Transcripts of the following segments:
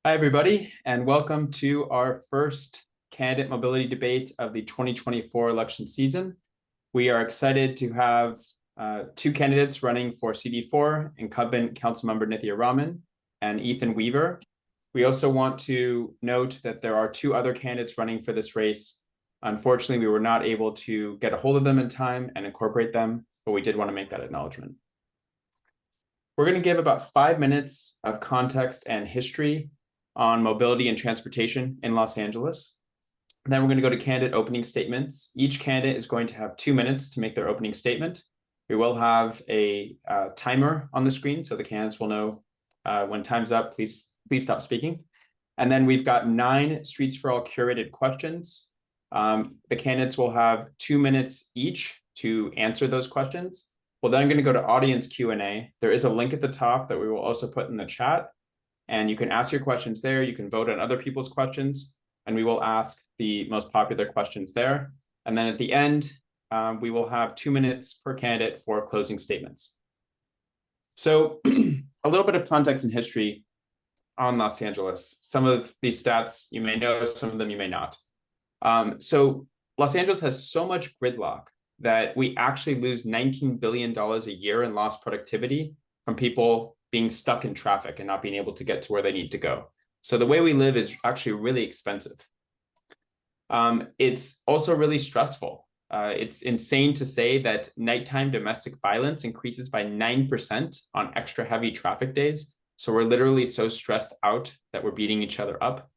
Hi, everybody, and welcome to our first candidate mobility debate of the 2024 election season. We are excited to have two candidates running for CD4, Incumbent Councilmember Nithya Raman and Ethan Weaver. We also want to note that there are two other candidates running for this race. Unfortunately, we were not able to get a hold of them in time and incorporate them, but we did want to make that acknowledgement. We're going to give about 5 minutes of context and history on mobility and transportation in Los Angeles. And then we're going to go to candidate opening statements. Each candidate is going to have 2 minutes to make their opening statement. We will have a timer on the screen, so the candidates will know when time's up, please stop speaking. And then we've got 9 Streets for All curated questions. The candidates will have 2 minutes each to answer those questions. Well, then I'm going to go to audience Q&A. There is a link at the top that we will also put in the chat. And you can ask your questions there. You can vote on other people's questions, and we will ask the most popular questions there. And then at the end, we will have 2 minutes per candidate for closing statements. So a little bit of context and history on Los Angeles. Some of these stats you may know, some of them you may not. So Los Angeles has so much gridlock that we actually lose $19 billion a year in lost productivity from people being stuck in traffic and not being able to get to where they need to go. So the way we live is actually really expensive. It's also really stressful. It's insane to say that nighttime domestic violence increases by 9% on extra heavy traffic days. So we're literally so stressed out that we're beating each other up.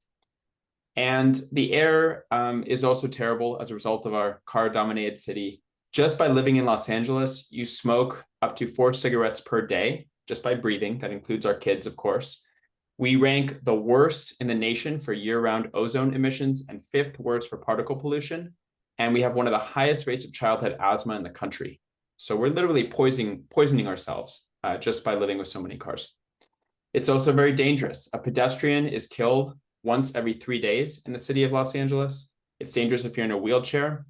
And the air is also terrible as a result of our car-dominated city. Just by living in Los Angeles, you smoke up to 4 cigarettes per day, just by breathing. That includes our kids, of course. We rank the worst in the nation for year-round ozone emissions and 5th worst for particle pollution. And we have one of the highest rates of childhood asthma in the country. So we're literally poisoning ourselves just by living with so many cars. It's also very dangerous. A pedestrian is killed once every 3 days in the city of Los Angeles. It's dangerous if you're in a wheelchair.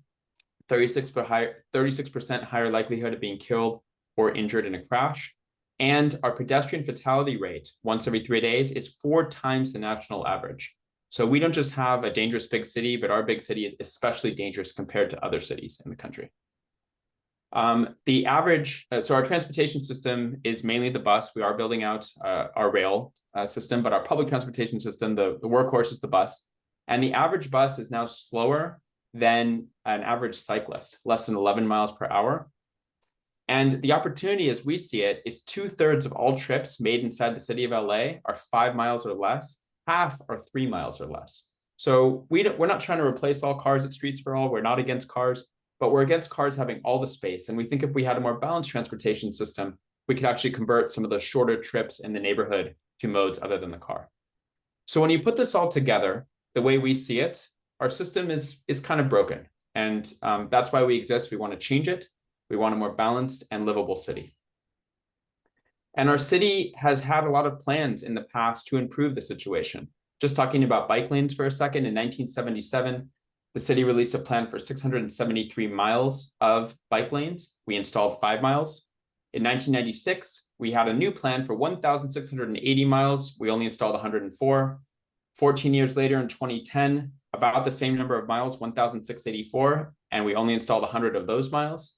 36% higher likelihood of being killed or injured in a crash. And our pedestrian fatality rate once every 3 days is 4 times the national average. So we don't just have a dangerous big city, but our big city is especially dangerous compared to other cities in the country. So our transportation system is mainly the bus. We are building out our rail system, but our public transportation system, the workhorse is the bus. And the average bus is now slower than an average cyclist, less than 11 miles per hour. And the opportunity as we see it is 2/3 of all trips made inside the city of LA are 5 miles or less, half are 3 miles or less. So we're not trying to replace all cars at Streets for All. We're not against cars, but we're against cars having all the space. And we think if we had a more balanced transportation system, we could actually convert some of the shorter trips in the neighborhood to modes other than the car. So when you put this all together, the way we see it, our system is kind of broken. And that's why we exist. We want to change it. We want a more balanced and livable city. And our city has had a lot of plans in the past to improve the situation. Just talking about bike lanes for a second, in 1977, the city released a plan for 673 miles of bike lanes. We installed 5 miles. In 1996, we had a new plan for 1,680 miles. We only installed 104. 14 years later, in 2010, about the same number of miles, 1,684, and we only installed 100 of those miles.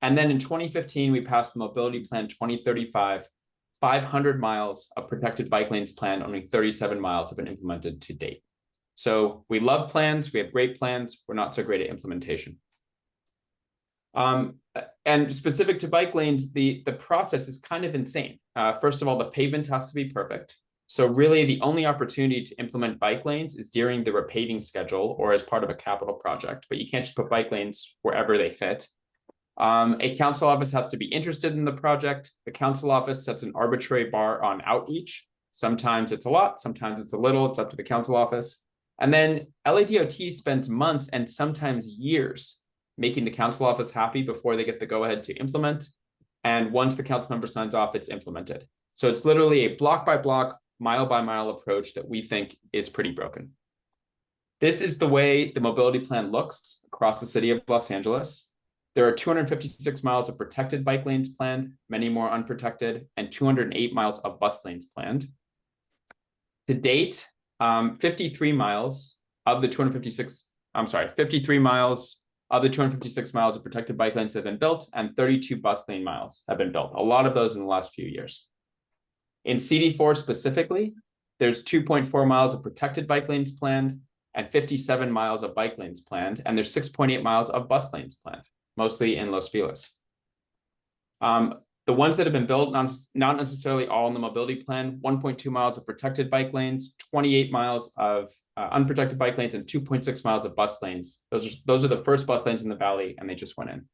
And then in 2015, we passed the Mobility Plan 2035, 500 miles of protected bike lanes planned, only 37 miles have been implemented to date. So we love plans, we have great plans, we're not so great at implementation. And specific to bike lanes, the process is kind of insane. First of all, the pavement has to be perfect. So really the only opportunity to implement bike lanes is during the repaving schedule or as part of a capital project, but you can't just put bike lanes wherever they fit. A council office has to be interested in the project. The council office sets an arbitrary bar on outreach. Sometimes it's a lot, sometimes it's a little, it's up to the council office. And then LADOT spends months and sometimes years making the council office happy before they get the go-ahead to implement. And once the council member signs off, it's implemented. So it's literally a block by block, mile by mile approach that we think is pretty broken. This is the way the mobility plan looks across the city of Los Angeles. There are 256 miles of protected bike lanes planned, many more unprotected, and 208 miles of bus lanes planned. To date, 53 miles of the 256, 53 miles of the 256 miles of protected bike lanes have been built, and 32 bus lane miles have been built. A lot of those in the last few years. In CD4 specifically, there's 2.4 miles of protected bike lanes planned and 57 miles of bike lanes planned, and there's 6.8 miles of bus lanes planned, mostly in Los Feliz. The ones that have been built, not necessarily all in the mobility plan, 1.2 miles of protected bike lanes, 28 miles of unprotected bike lanes, and 2.6 miles of bus lanes. Those are the first bus lanes in the valley, and they just went in.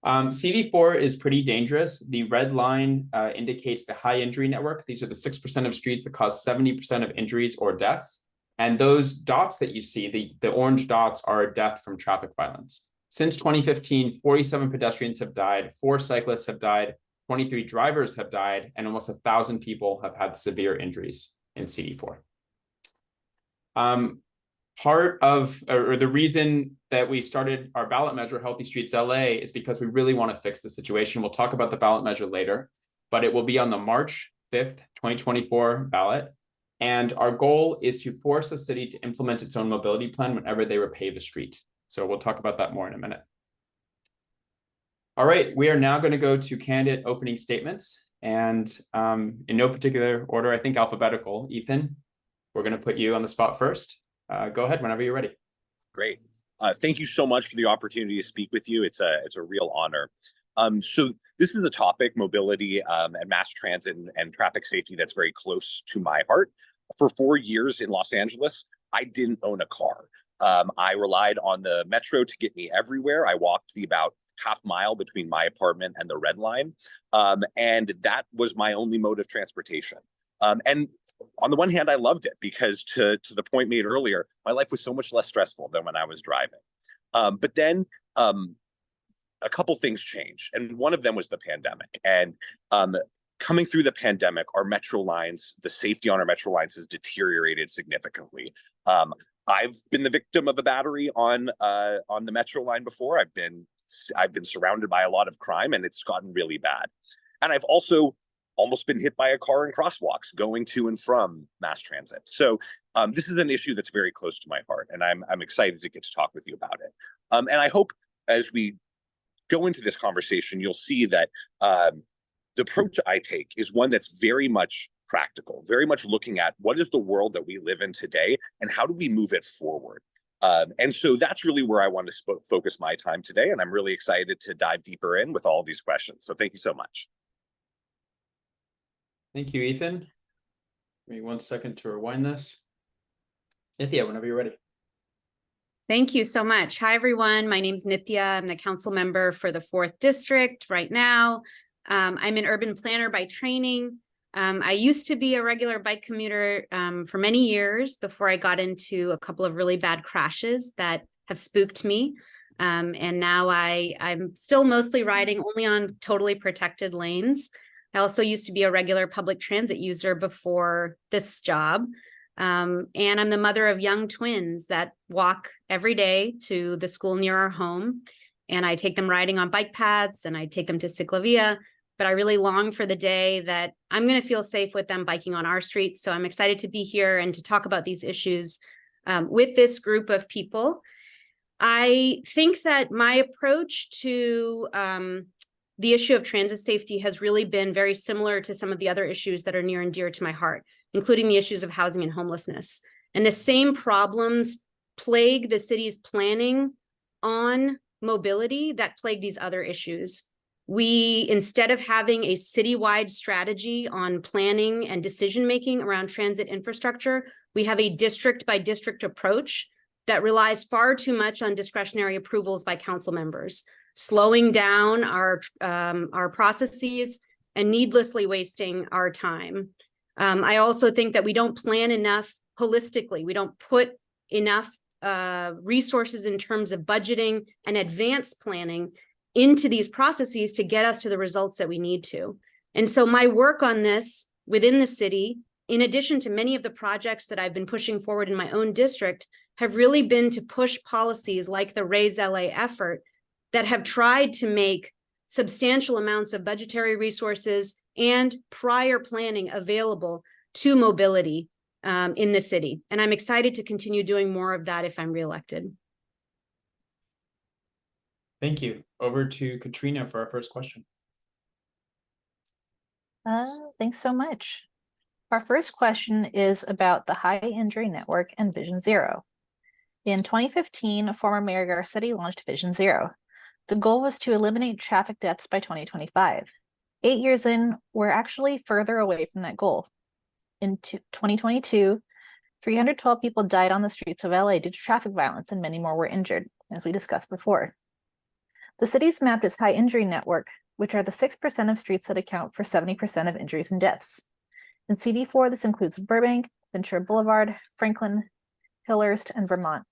CD4 is pretty dangerous. The red line indicates the high injury network. These are the 6% of streets that cause 70% of injuries or deaths. And those dots that you see, the orange dots, are a death from traffic violence. Since 2015, 47 pedestrians have died, 4 cyclists have died, 23 drivers have died, and almost 1,000 people have had severe injuries in CD4. Part of, or the reason that we started our ballot measure, Healthy Streets LA, is because we really want to fix the situation. We'll talk about the ballot measure later, but it will be on the March 5th, 2024 ballot. And our goal is to force the city to implement its own mobility plan whenever they repave a street. So we'll talk about that more in a minute. All right, we are now going to go to candidate opening statements. And in no particular order, I think alphabetical. Ethan, we're going to put you on the spot first. Go ahead whenever you're ready. Great. Thank you so much for the opportunity to speak with you. It's a real honor. So this is a topic, mobility and mass transit and traffic safety, that's very close to my heart. For 4 years in Los Angeles, I didn't own a car. I relied on the metro to get me everywhere. I walked the about half mile between my apartment and the Red Line. And that was my only mode of transportation. And on the one hand, I loved it because to the point made earlier, my life was so much less stressful than when I was driving. But then a couple things changed. And one of them was the pandemic. And coming through the pandemic, our metro lines, the safety on our metro lines has deteriorated significantly. I've been the victim of a battery on the metro line before. I've been surrounded by a lot of crime, and it's gotten really bad. And I've also almost been hit by a car in crosswalks going to and from mass transit. So this is an issue that's very close to my heart, and I'm excited to get to talk with you about it. And I hope as we go into this conversation, you'll see that the approach I take is one that's very much practical, very much looking at what is the world that we live in today and how do we move it forward. And so that's really where I want to focus my time today. And I'm really excited to dive deeper in with all these questions. So thank you so much. Thank you, Ethan. Give me 1 second to rewind this. Nithya, whenever you're ready. Thank you so much. Hi, everyone. My name is Nithya. I'm the council member for the 4th District right now. I'm an urban planner by training. I used to be a regular bike commuter for many years before I got into a couple of really bad crashes that have spooked me. And now I'm still mostly riding only on totally protected lanes. I also used to be a regular public transit user before this job. And I'm the mother of young twins that walk every day to the school near our home. And I take them riding on bike paths and I take them to Ciclovia. But I really long for the day that I'm going to feel safe with them biking on our streets. So I'm excited to be here and to talk about these issues with this group of people. I think that my approach to the issue of transit safety has really been very similar to some of the other issues that are near and dear to my heart, including the issues of housing and homelessness. And the same problems plague the city's planning on mobility that plague these other issues. We, instead of having a citywide strategy on planning and decision-making around transit infrastructure, we have a district-by-district approach that relies far too much on discretionary approvals by council members, slowing down our processes and needlessly wasting our time. I also think that we don't plan enough holistically. We don't put enough resources in terms of budgeting and advanced planning into these processes to get us to the results that we need to. And so my work on this within the city, in addition to many of the projects that I've been pushing forward in my own district, have really been to push policies like the Raise LA effort that have tried to make substantial amounts of budgetary resources and prior planning available to mobility. in the city. And I'm excited to continue doing more of that if I'm reelected. Thank you. Over to Katrina for our first question. Thanks so much. Our first question is about the high injury network and Vision Zero. In 2015, former Mayor Garcetti launched Vision Zero. The goal was to eliminate traffic deaths by 2025. 8 years in, we're actually further away from that goal. In 2022, 312 people died on the streets of LA due to traffic violence, and many more were injured, as we discussed before. The city's mapped its high injury network, which are the 6% of streets that account for 70% of injuries and deaths. In CD4, this includes Burbank, Ventura Boulevard, Franklin, Hillhurst, and Vermont.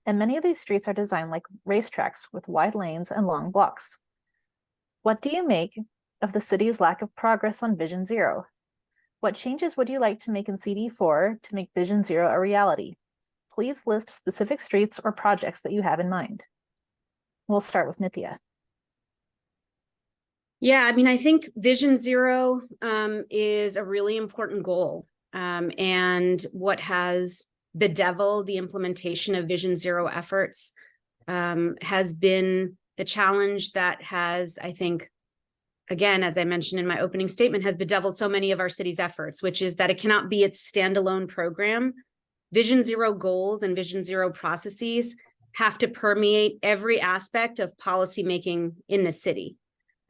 And many of these streets are designed like racetracks with wide lanes and long blocks. What do you make of the city's lack of progress on Vision Zero? What changes would you like to make in CD4 to make Vision Zero a reality? Please list specific streets or projects that you have in mind. We'll start with Nithya. Yeah, I mean, I think Vision Zero is a really important goal. And what has bedeviled the implementation of Vision Zero efforts has been the challenge that has, I think, again, as I mentioned in my opening statement, has bedeviled so many of our city's efforts, which is that it cannot be its standalone program. Vision Zero goals and Vision Zero processes have to permeate every aspect of policymaking in the city.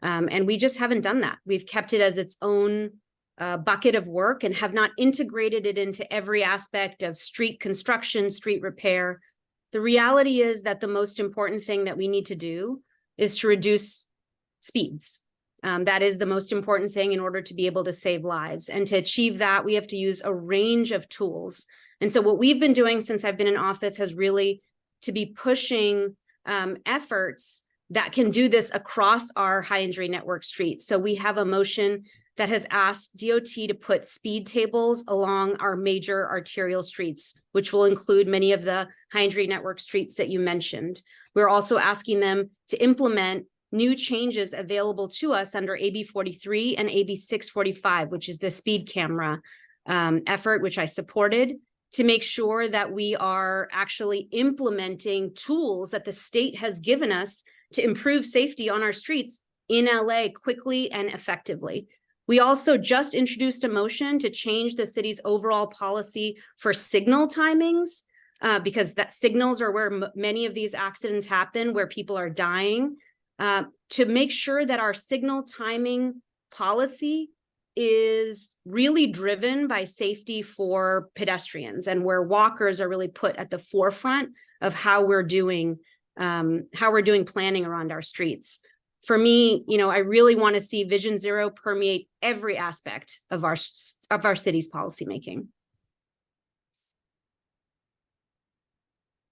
And we just haven't done that. We've kept it as its own bucket of work and have not integrated it into every aspect of street construction, street repair. The reality is that the most important thing that we need to do is to reduce speeds. That is the most important thing in order to be able to save lives. And to achieve that, we have to use a range of tools. And so what we've been doing since I've been in office has really to be pushing efforts that can do this across our high injury network streets. So we have a motion that has asked DOT to put speed tables along our major arterial streets, which will include many of the high injury network streets that you mentioned. We're also asking them to implement new changes available to us under AB 43 and AB 645, which is the speed camera effort, which I supported, to make sure that we are actually implementing tools that the state has given us to improve safety on our streets in LA quickly and effectively. We also just introduced a motion to change the city's overall policy for signal timings, because that signals are where many of these accidents happen, where people are dying, to make sure that our signal timing policy is really driven by safety for pedestrians, and where walkers are really put at the forefront of how we're doing planning around our streets. For me, I really want to see Vision Zero permeate every aspect of our city's policymaking.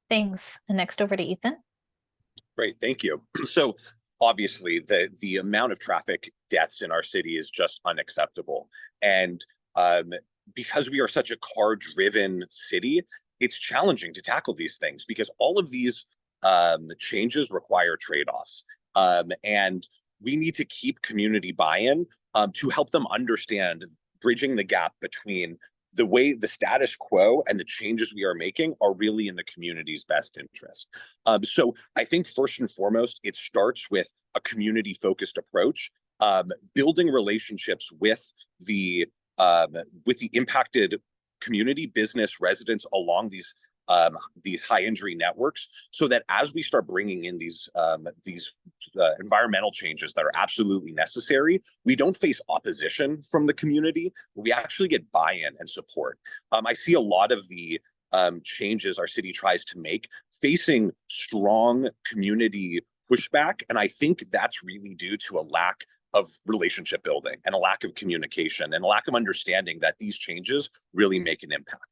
Thanks. And next over to Ethan. Great, thank you. So obviously the amount of traffic deaths in our city is just unacceptable. And because we are such a car-driven city, it's challenging to tackle these things because all of these changes require trade-offs. And we need to keep community buy-in to help them understand bridging the gap between the way the status quo and the changes we are making are really in the community's best interest. So I think first and foremost, it starts with a community-focused approach, building relationships with the impacted community, business, residents along these high injury networks, so that as we start bringing in these environmental changes that are absolutely necessary, we don't face opposition from the community. We actually get buy-in and support. I see a lot of the changes our city tries to make facing strong community pushback, and I think that's really due to a lack of relationship building and a lack of communication and a lack of understanding that these changes really make an impact.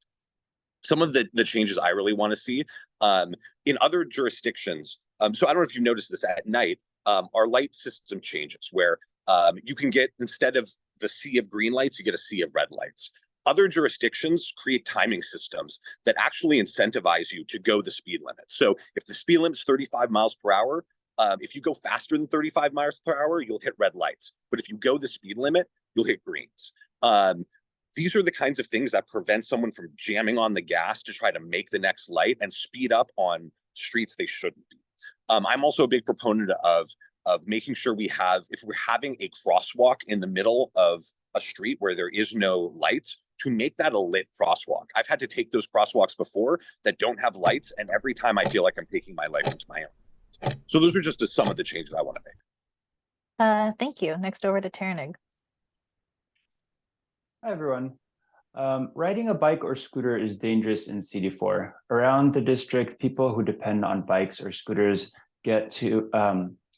Some of the changes I really want to see in other jurisdictions. So I don't know if you noticed this at night, our light system changes where you can get, instead of the sea of green lights, you get a sea of red lights. Other jurisdictions create timing systems that actually incentivize you to go the speed limit. So if the speed limit is 35 miles per hour, if you go faster than 35 miles per hour, you'll hit red lights. But if you go the speed limit, you'll hit greens. these are the kinds of things that prevent someone from jamming on the gas to try to make the next light and speed up on streets they shouldn't be. I'm also a big proponent of making sure we have, if we're having a crosswalk in the middle of a street where there is no lights, to make that a lit crosswalk. I've had to take those crosswalks before that don't have lights, and every time I feel like I'm taking my life into my own. So those are just some of the changes I want to make. Thank you. Next over to Ternig. Hi, everyone. Riding a bike or scooter is dangerous in CD4. Around the district, people who depend on bikes or scooters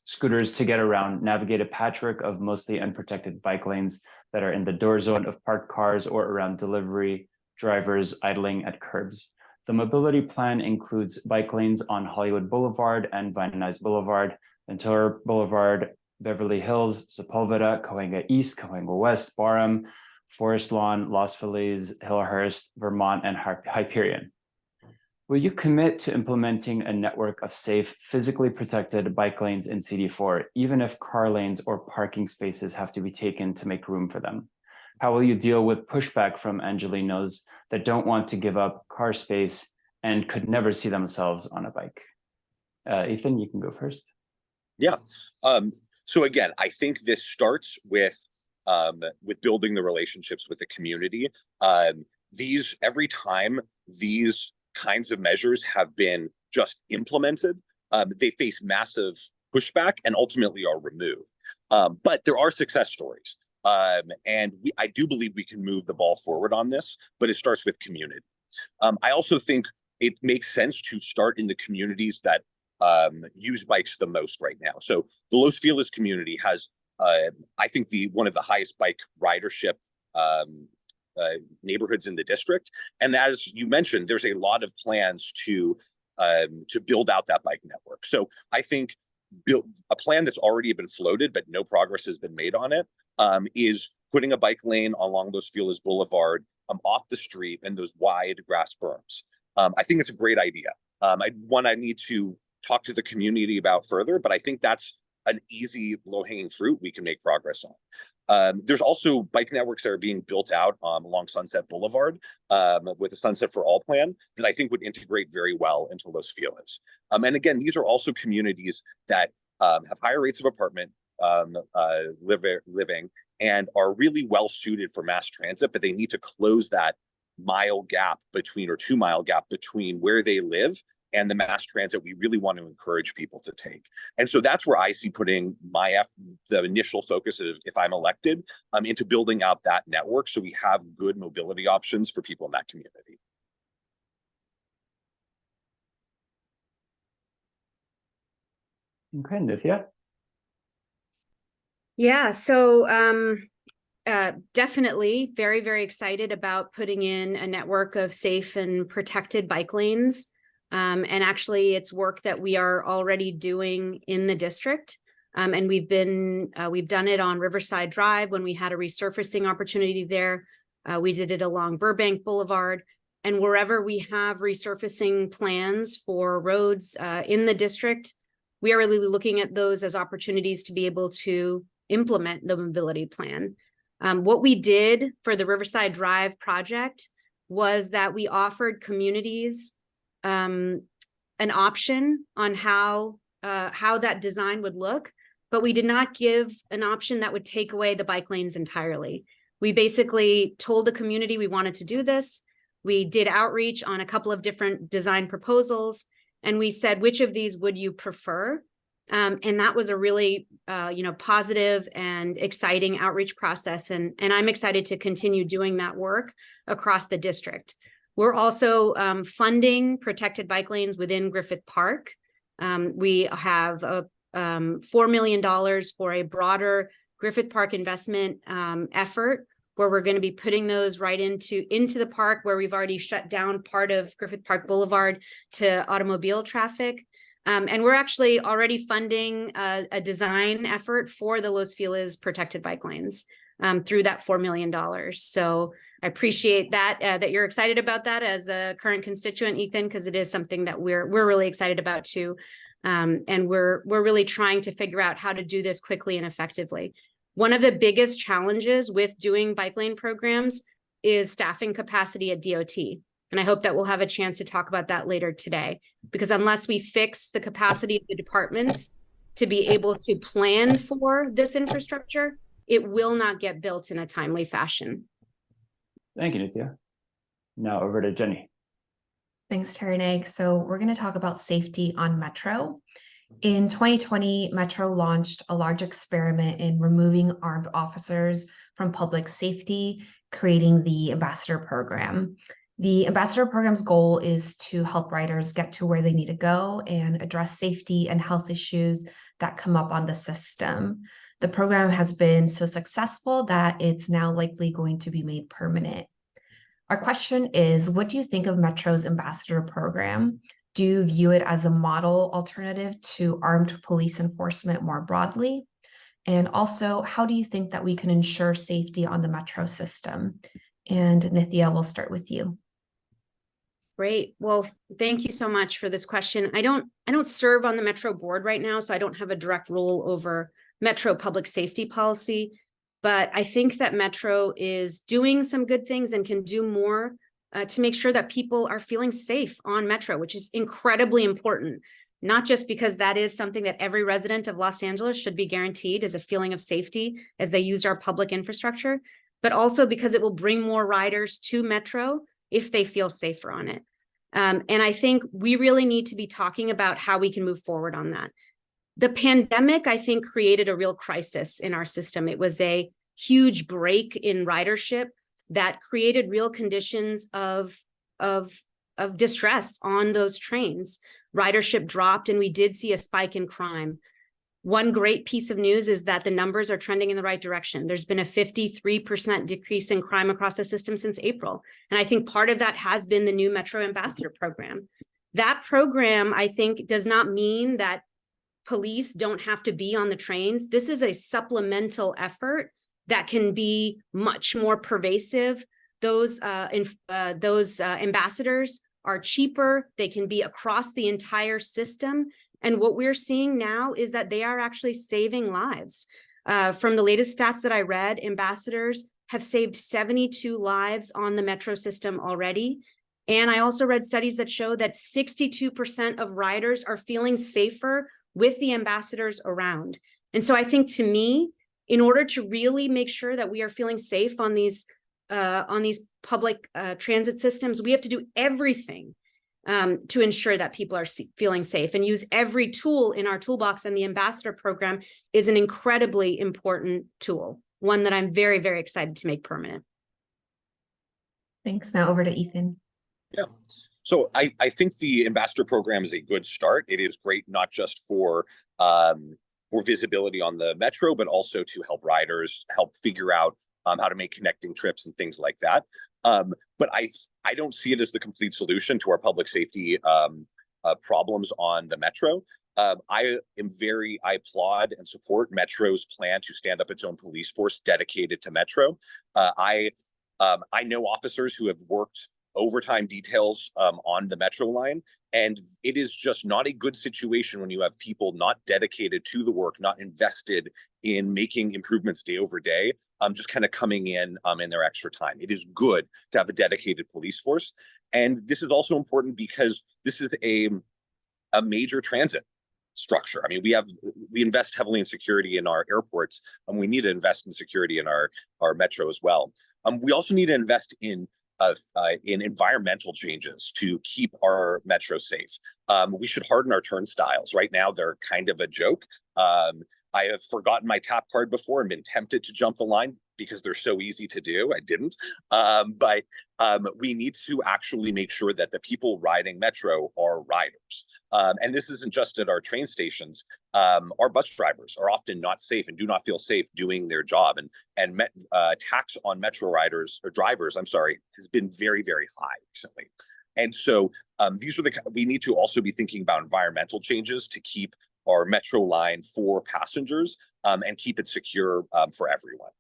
scooters to get around navigate a patchwork of mostly unprotected bike lanes that are in the door zone of parked cars or around delivery drivers idling at curbs. The mobility plan includes bike lanes on Hollywood Boulevard and Van Nuys Boulevard, Ventura Boulevard, Beverly Hills, Sepulveda, Cahuenga East, Cahuenga West, Barham, Forest Lawn, Los Feliz, Hillhurst, Vermont, and Hyperion. Will you commit to implementing a network of safe, physically protected bike lanes in CD4, even if car lanes or parking spaces have to be taken to make room for them? How will you deal with pushback from Angelinos that don't want to give up car space and could never see themselves on a bike? Ethan, you can go first. Yeah. So again, I think this starts with building the relationships with the community. Every time these kinds of measures have been just implemented, they face massive pushback and ultimately are removed. But there are success stories. And I do believe we can move the ball forward on this, but it starts with community. I also think it makes sense to start in the communities that use bikes the most right now. So the Los Feliz community has, I think, one of the highest bike ridership neighborhoods in the district. And as you mentioned, there's a lot of plans to build out that bike network. So I think a plan that's already been floated, but no progress has been made on it, is putting a bike lane along Los Feliz Boulevard off the street and those wide grass berms. I think it's a great idea. I need to talk to the community about further, but I think that's an easy low-hanging fruit we can make progress on. There's also bike networks that are being built out along Sunset Boulevard with the Sunset for All plan that I think would integrate very well into Los Feliz. And again, these are also communities that have higher rates of apartment living and are really well suited for mass transit, but they need to close that 2-mile gap between where they live and the mass transit we really want to encourage people to take. And so that's where I see putting the initial focus, if I'm elected, into building out that network so we have good mobility options for people in that community. Okay, Nithya. Yeah, so definitely very, very excited about putting in a network of safe and protected bike lanes. And actually, it's work that we are already doing in the district. And we've done it on Riverside Drive when we had a resurfacing opportunity there. We did it along Burbank Boulevard. And wherever we have resurfacing plans for roads in the district, we are really looking at those as opportunities to be able to implement the mobility plan. What we did for the Riverside Drive project was that we offered communities an option on how that design would look, but we did not give an option that would take away the bike lanes entirely. We basically told the community we wanted to do this. We did outreach on a couple of different design proposals, and we said, which of these would you prefer? And that was a really positive and exciting outreach process. And I'm excited to continue doing that work across the district. We're also funding protected bike lanes within Griffith Park. We have $4 million for a broader Griffith Park investment effort, where we're going to be putting those right into the park, where we've already shut down part of Griffith Park Boulevard to automobile traffic. And we're actually already funding a design effort for the Los Feliz protected bike lanes through that $4 million. So I appreciate that you're excited about that as a current constituent, Ethan, because it is something that we're really excited about too. And we're really trying to figure out how to do this quickly and effectively. One of the biggest challenges with doing bike lane programs is staffing capacity at DOT. And I hope that we'll have a chance to talk about that later today, because unless we fix the capacity of the departments to be able to plan for this infrastructure, it will not get built in a timely fashion. Thank you, Nithya. Now over to Jenny. Thanks, Terry Nag. So we're going to talk about safety on Metro. In 2020, Metro launched a large experiment in removing armed officers from public safety, creating the Ambassador Program. The Ambassador Program's goal is to help riders get to where they need to go and address safety and health issues that come up on the system. The program has been so successful that it's now likely going to be made permanent. Our question is, what do you think of Metro's Ambassador Program? Do you view it as a model alternative to armed police enforcement more broadly? And also, how do you think that we can ensure safety on the Metro system? And Nithya, we'll start with you. Great. Well, thank you so much for this question. I don't serve on the Metro board right now, so I don't have a direct role over Metro public safety policy, but I think that Metro is doing some good things and can do more to make sure that people are feeling safe on Metro, which is incredibly important, not just because that is something that every resident of Los Angeles should be guaranteed as a feeling of safety as they use our public infrastructure, but also because it will bring more riders to Metro if they feel safer on it. And I think we really need to be talking about how we can move forward on that. The pandemic, I think, created a real crisis in our system. It was a huge break in ridership that created real conditions of distress on those trains. Ridership dropped, and we did see a spike in crime. One great piece of news is that the numbers are trending in the right direction. There's been a 53% decrease in crime across the system since April. And I think part of that has been the new Metro Ambassador Program. That program, I think, does not mean that police don't have to be on the trains. This is a supplemental effort that can be much more pervasive. Those ambassadors are cheaper. They can be across the entire system. And what we're seeing now is that they are actually saving lives. From the latest stats that I read, ambassadors have saved 72 lives on the Metro system already. And I also read studies that show that 62% of riders are feeling safer with the ambassadors around. And so I think, to me, in order to really make sure that we are feeling safe on these public transit systems, we have to do everything to ensure that people are feeling safe and use every tool in our toolbox. And the Ambassador Program is an incredibly important tool, one that I'm very, very excited to make permanent. Thanks. Now over to Ethan. Yeah. So I think the Ambassador Program is a good start. It is great, not just for visibility on the Metro, but also to help riders help figure out how to make connecting trips and things like that. But I don't see it as the complete solution to our public safety problems on the Metro. I applaud and support Metro's plan to stand up its own police force dedicated to Metro. I know officers who have worked overtime details on the Metro line, and it is just not a good situation when you have people not dedicated to the work, not invested in making improvements day over day, just kind of coming in their extra time. It is good to have a dedicated police force. And this is also important because this is a major transit structure. I mean, we invest heavily in security in our airports, and we need to invest in security in our Metro as well. We also need to invest in environmental changes to keep our Metro safe. We should harden our turnstiles. Right now, they're kind of a joke. I have forgotten my tap card before and been tempted to jump the line because they're so easy to do. I didn't. But we need to actually make sure that the people riding Metro are riders. And this isn't just at our train stations. Our bus drivers are often not safe and do not feel safe doing their job. And tax on Metro drivers, has been very, very high recently. And so we need to also be thinking about environmental changes to keep our Metro line for passengers and keep it secure for everyone.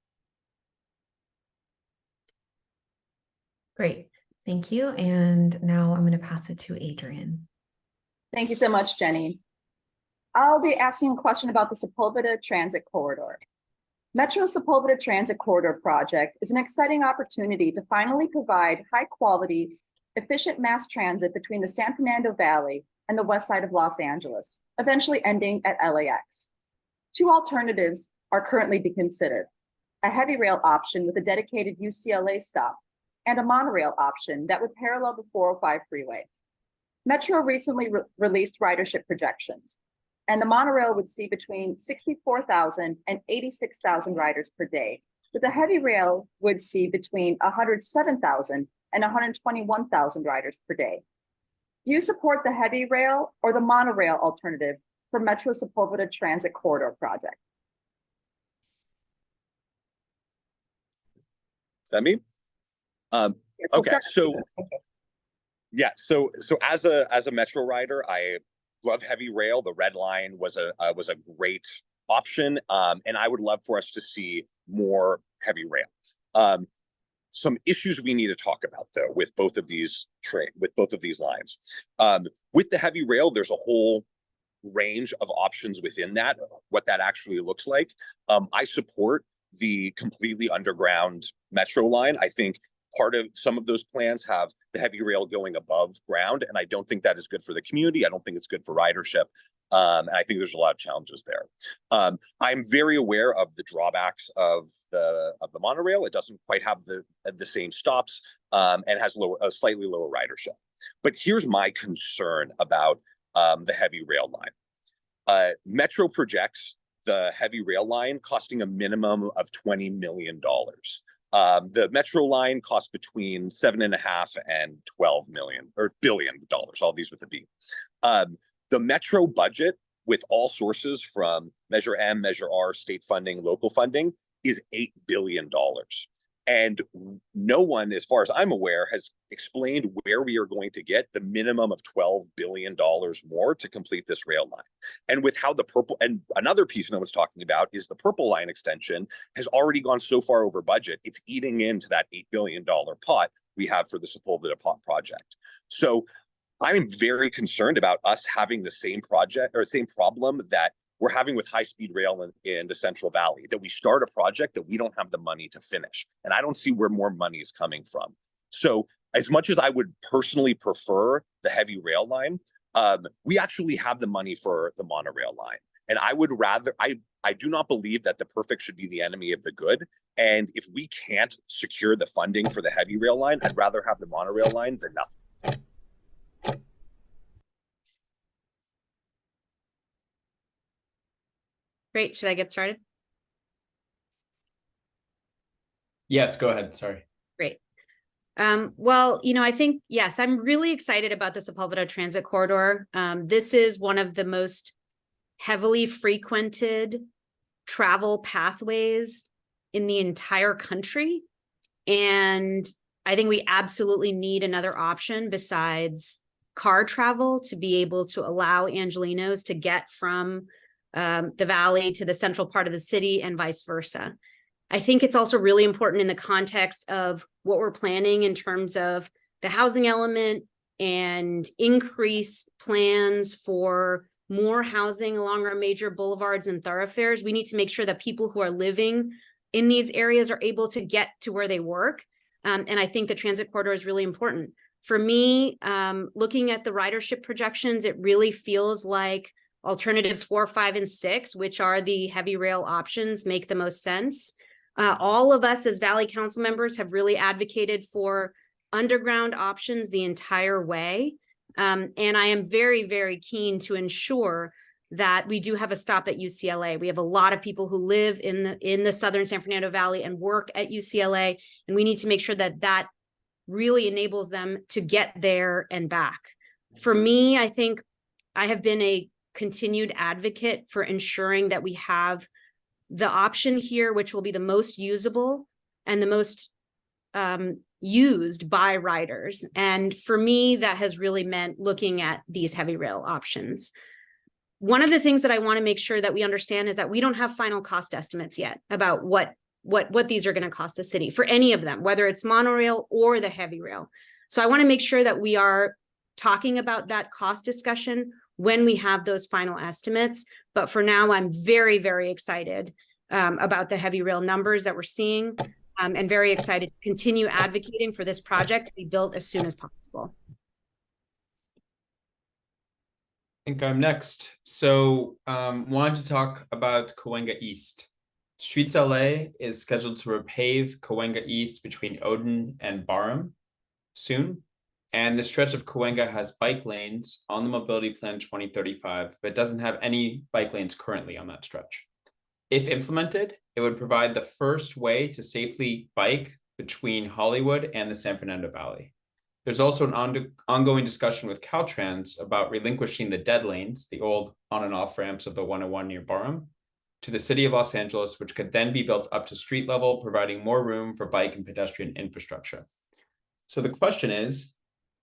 Great. Thank you. And now I'm going to pass it to Adrian. Thank you so much, Jenny. I'll be asking a question about the Sepulveda Transit Corridor. Metro Sepulveda Transit Corridor project is an exciting opportunity to finally provide high-quality, efficient mass transit between the San Fernando Valley and the west side of Los Angeles, eventually ending at LAX. Two alternatives are currently being considered: a heavy rail option with a dedicated UCLA stop, and a monorail option that would parallel the 405 freeway. Metro recently released ridership projections, and the monorail would see between 64,000 and 86,000 riders per day, but the heavy rail would see between 107,000 and 121,000 riders per day. Do you support the heavy rail or the monorail alternative for Metro Sepulveda Transit Corridor project? Is that me? Yes, Okay, so yeah, so as a Metro rider, I love heavy rail. The Red Line was a great option, and I would love for us to see more heavy rail. Some issues we need to talk about though with both of these lines. With the heavy rail, there's a whole range of options within that, what that actually looks like. I support the completely underground Metro line. I think part of some of those plans have the heavy rail going above ground, and I don't think that is good for the community. I don't think it's good for ridership. And I think there's a lot of challenges there. I'm very aware of the drawbacks of the monorail. It doesn't quite have the same stops, and has a slightly lower ridership. But here's my concern about the heavy rail line. Metro projects the heavy rail line costing a minimum of $20 million. The Metro line costs between $7.5 and $12 million or billion dollars, all these with a B. The Metro budget, with all sources from Measure M, Measure R, state funding, local funding, is $8 billion. And no one, as far as I'm aware, has explained where we are going to get the minimum of $12 billion more to complete this rail line. And with how the purple, and another piece no one's talking about is the purple line extension has already gone so far over budget, it's eating into that $8 billion pot we have for the Sepulveda project. So I'm very concerned about us having the same project or same problem that we're having with high-speed rail in the Central Valley, that we start a project that we don't have the money to finish. And I don't see where more money is coming from. So as much as I would personally prefer the heavy rail line, we actually have the money for the monorail line. And I would rather, I do not believe that the perfect should be the enemy of the good. And if we can't secure the funding for the heavy rail line, I'd rather have the monorail line than nothing. Great. Should I get started? Yes, go ahead. Sorry. Great. Well, I think, yes, I'm really excited about the Sepulveda Transit Corridor. This is one of the most heavily frequented travel pathways in the entire country. And I think we absolutely need another option besides car travel to be able to allow Angelenos to get from the valley to the central part of the city and vice versa. I think it's also really important in the context of what we're planning in terms of the housing element and increased plans for more housing along our major boulevards and thoroughfares. We need to make sure that people who are living in these areas are able to get to where they work. And I think the transit corridor is really important. For me, looking at the ridership projections, it really feels like alternatives 4, 5, and 6, which are the heavy rail options, make the most sense. All of us as Valley Council members have really advocated for underground options the entire way. And I am very, very keen to ensure that we do have a stop at UCLA. We have a lot of people who live in the Southern San Fernando Valley and work at UCLA, and we need to make sure that that really enables them to get there and back. For me, I think I have been a continued advocate for ensuring that we have the option here, which will be the most usable and the most used by riders. And for me, that has really meant looking at these heavy rail options. One of the things that I want to make sure that we understand is that we don't have final cost estimates yet about what these are going to cost the city for any of them, whether it's monorail or the heavy rail. So I want to make sure that we are talking about that cost discussion when we have those final estimates. But for now, I'm very, very excited about the heavy rail numbers that we're seeing, and very excited to continue advocating for this project to be built as soon as possible. I think I'm next. So wanted to talk about Cahuenga East. Streets LA is scheduled to repave Cahuenga East between Odin and Barham soon. And the stretch of Cahuenga has bike lanes on the Mobility Plan 2035, but doesn't have any bike lanes currently on that stretch. If implemented, it would provide the first way to safely bike between Hollywood and the San Fernando Valley. There's also an ongoing discussion with Caltrans about relinquishing the dead lanes, the old on and off ramps of the 101 near Barham, to the city of Los Angeles, which could then be built up to street level, providing more room for bike and pedestrian infrastructure. So the question is,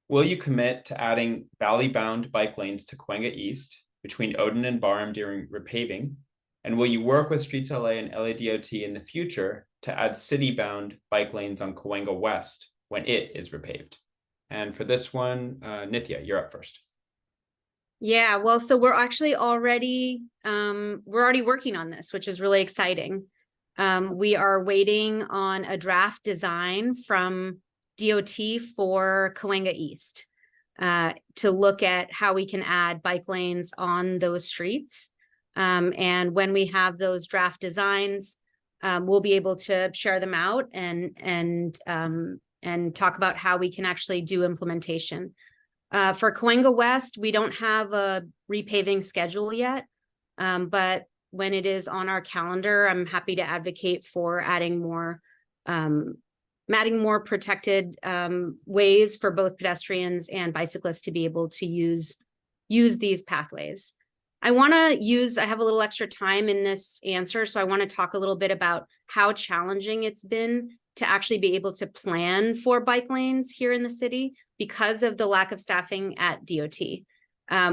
will you commit to adding valley-bound bike lanes to Cahuenga East between Odin and Barham during repaving? And will you work with Streets LA and LADOT in the future to add city-bound bike lanes on Cahuenga West when it is repaved? And for this one, Nithya, you're up first. Yeah, well, so we're actually already working on this, which is really exciting. We are waiting on a draft design from DOT for Cahuenga East to look at how we can add bike lanes on those streets. And when we have those draft designs, we'll be able to share them out and talk about how we can actually do implementation. For Cahuenga West, we don't have a repaving schedule yet, but when it is on our calendar, I'm happy to advocate for adding more protected ways for both pedestrians and bicyclists to be able to use these pathways. I have a little extra time in this answer, so I want to talk a little bit about how challenging it's been to actually be able to plan for bike lanes here in the city because of the lack of staffing at DOT.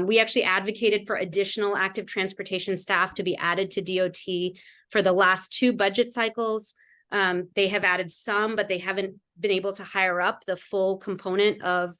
We actually advocated for additional active transportation staff to be added to DOT for the last 2 budget cycles. They have added some, but they haven't been able to hire up the full component of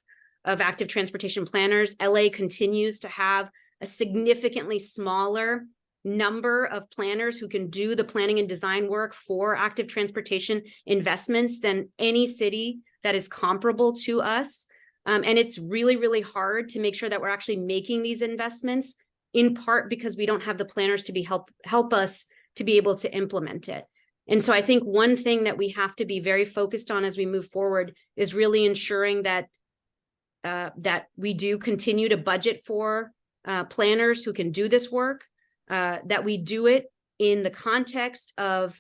active transportation planners. LA continues to have a significantly smaller number of planners who can do the planning and design work for active transportation investments than any city that is comparable to us. And it's really, really hard to make sure that we're actually making these investments, in part because we don't have the planners to help us to be able to implement it. And so I think one thing that we have to be very focused on as we move forward is really ensuring that we do continue to budget for planners who can do this work, that we do it in the context of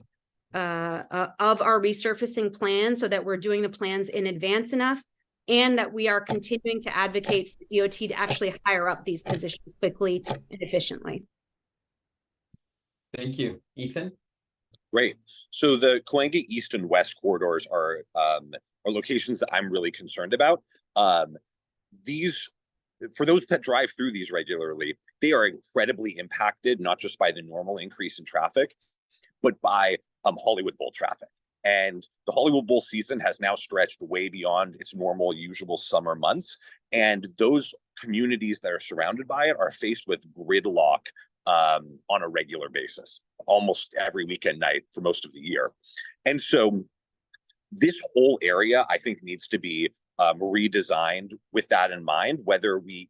our resurfacing plan so that we're doing the plans in advance enough, and that we are continuing to advocate for DOT to actually hire up these positions quickly and efficiently. Thank you. Ethan? Great. So the Cahuenga East and West corridors are locations that I'm really concerned about. For those that drive through these regularly, they are incredibly impacted, not just by the normal increase in traffic, but by Hollywood Bowl traffic. And the Hollywood Bowl season has now stretched way beyond its normal, usual summer months. And those communities that are surrounded by it are faced with gridlock on a regular basis, almost every weekend night for most of the year. And so this whole area, I think, needs to be redesigned with that in mind, whether we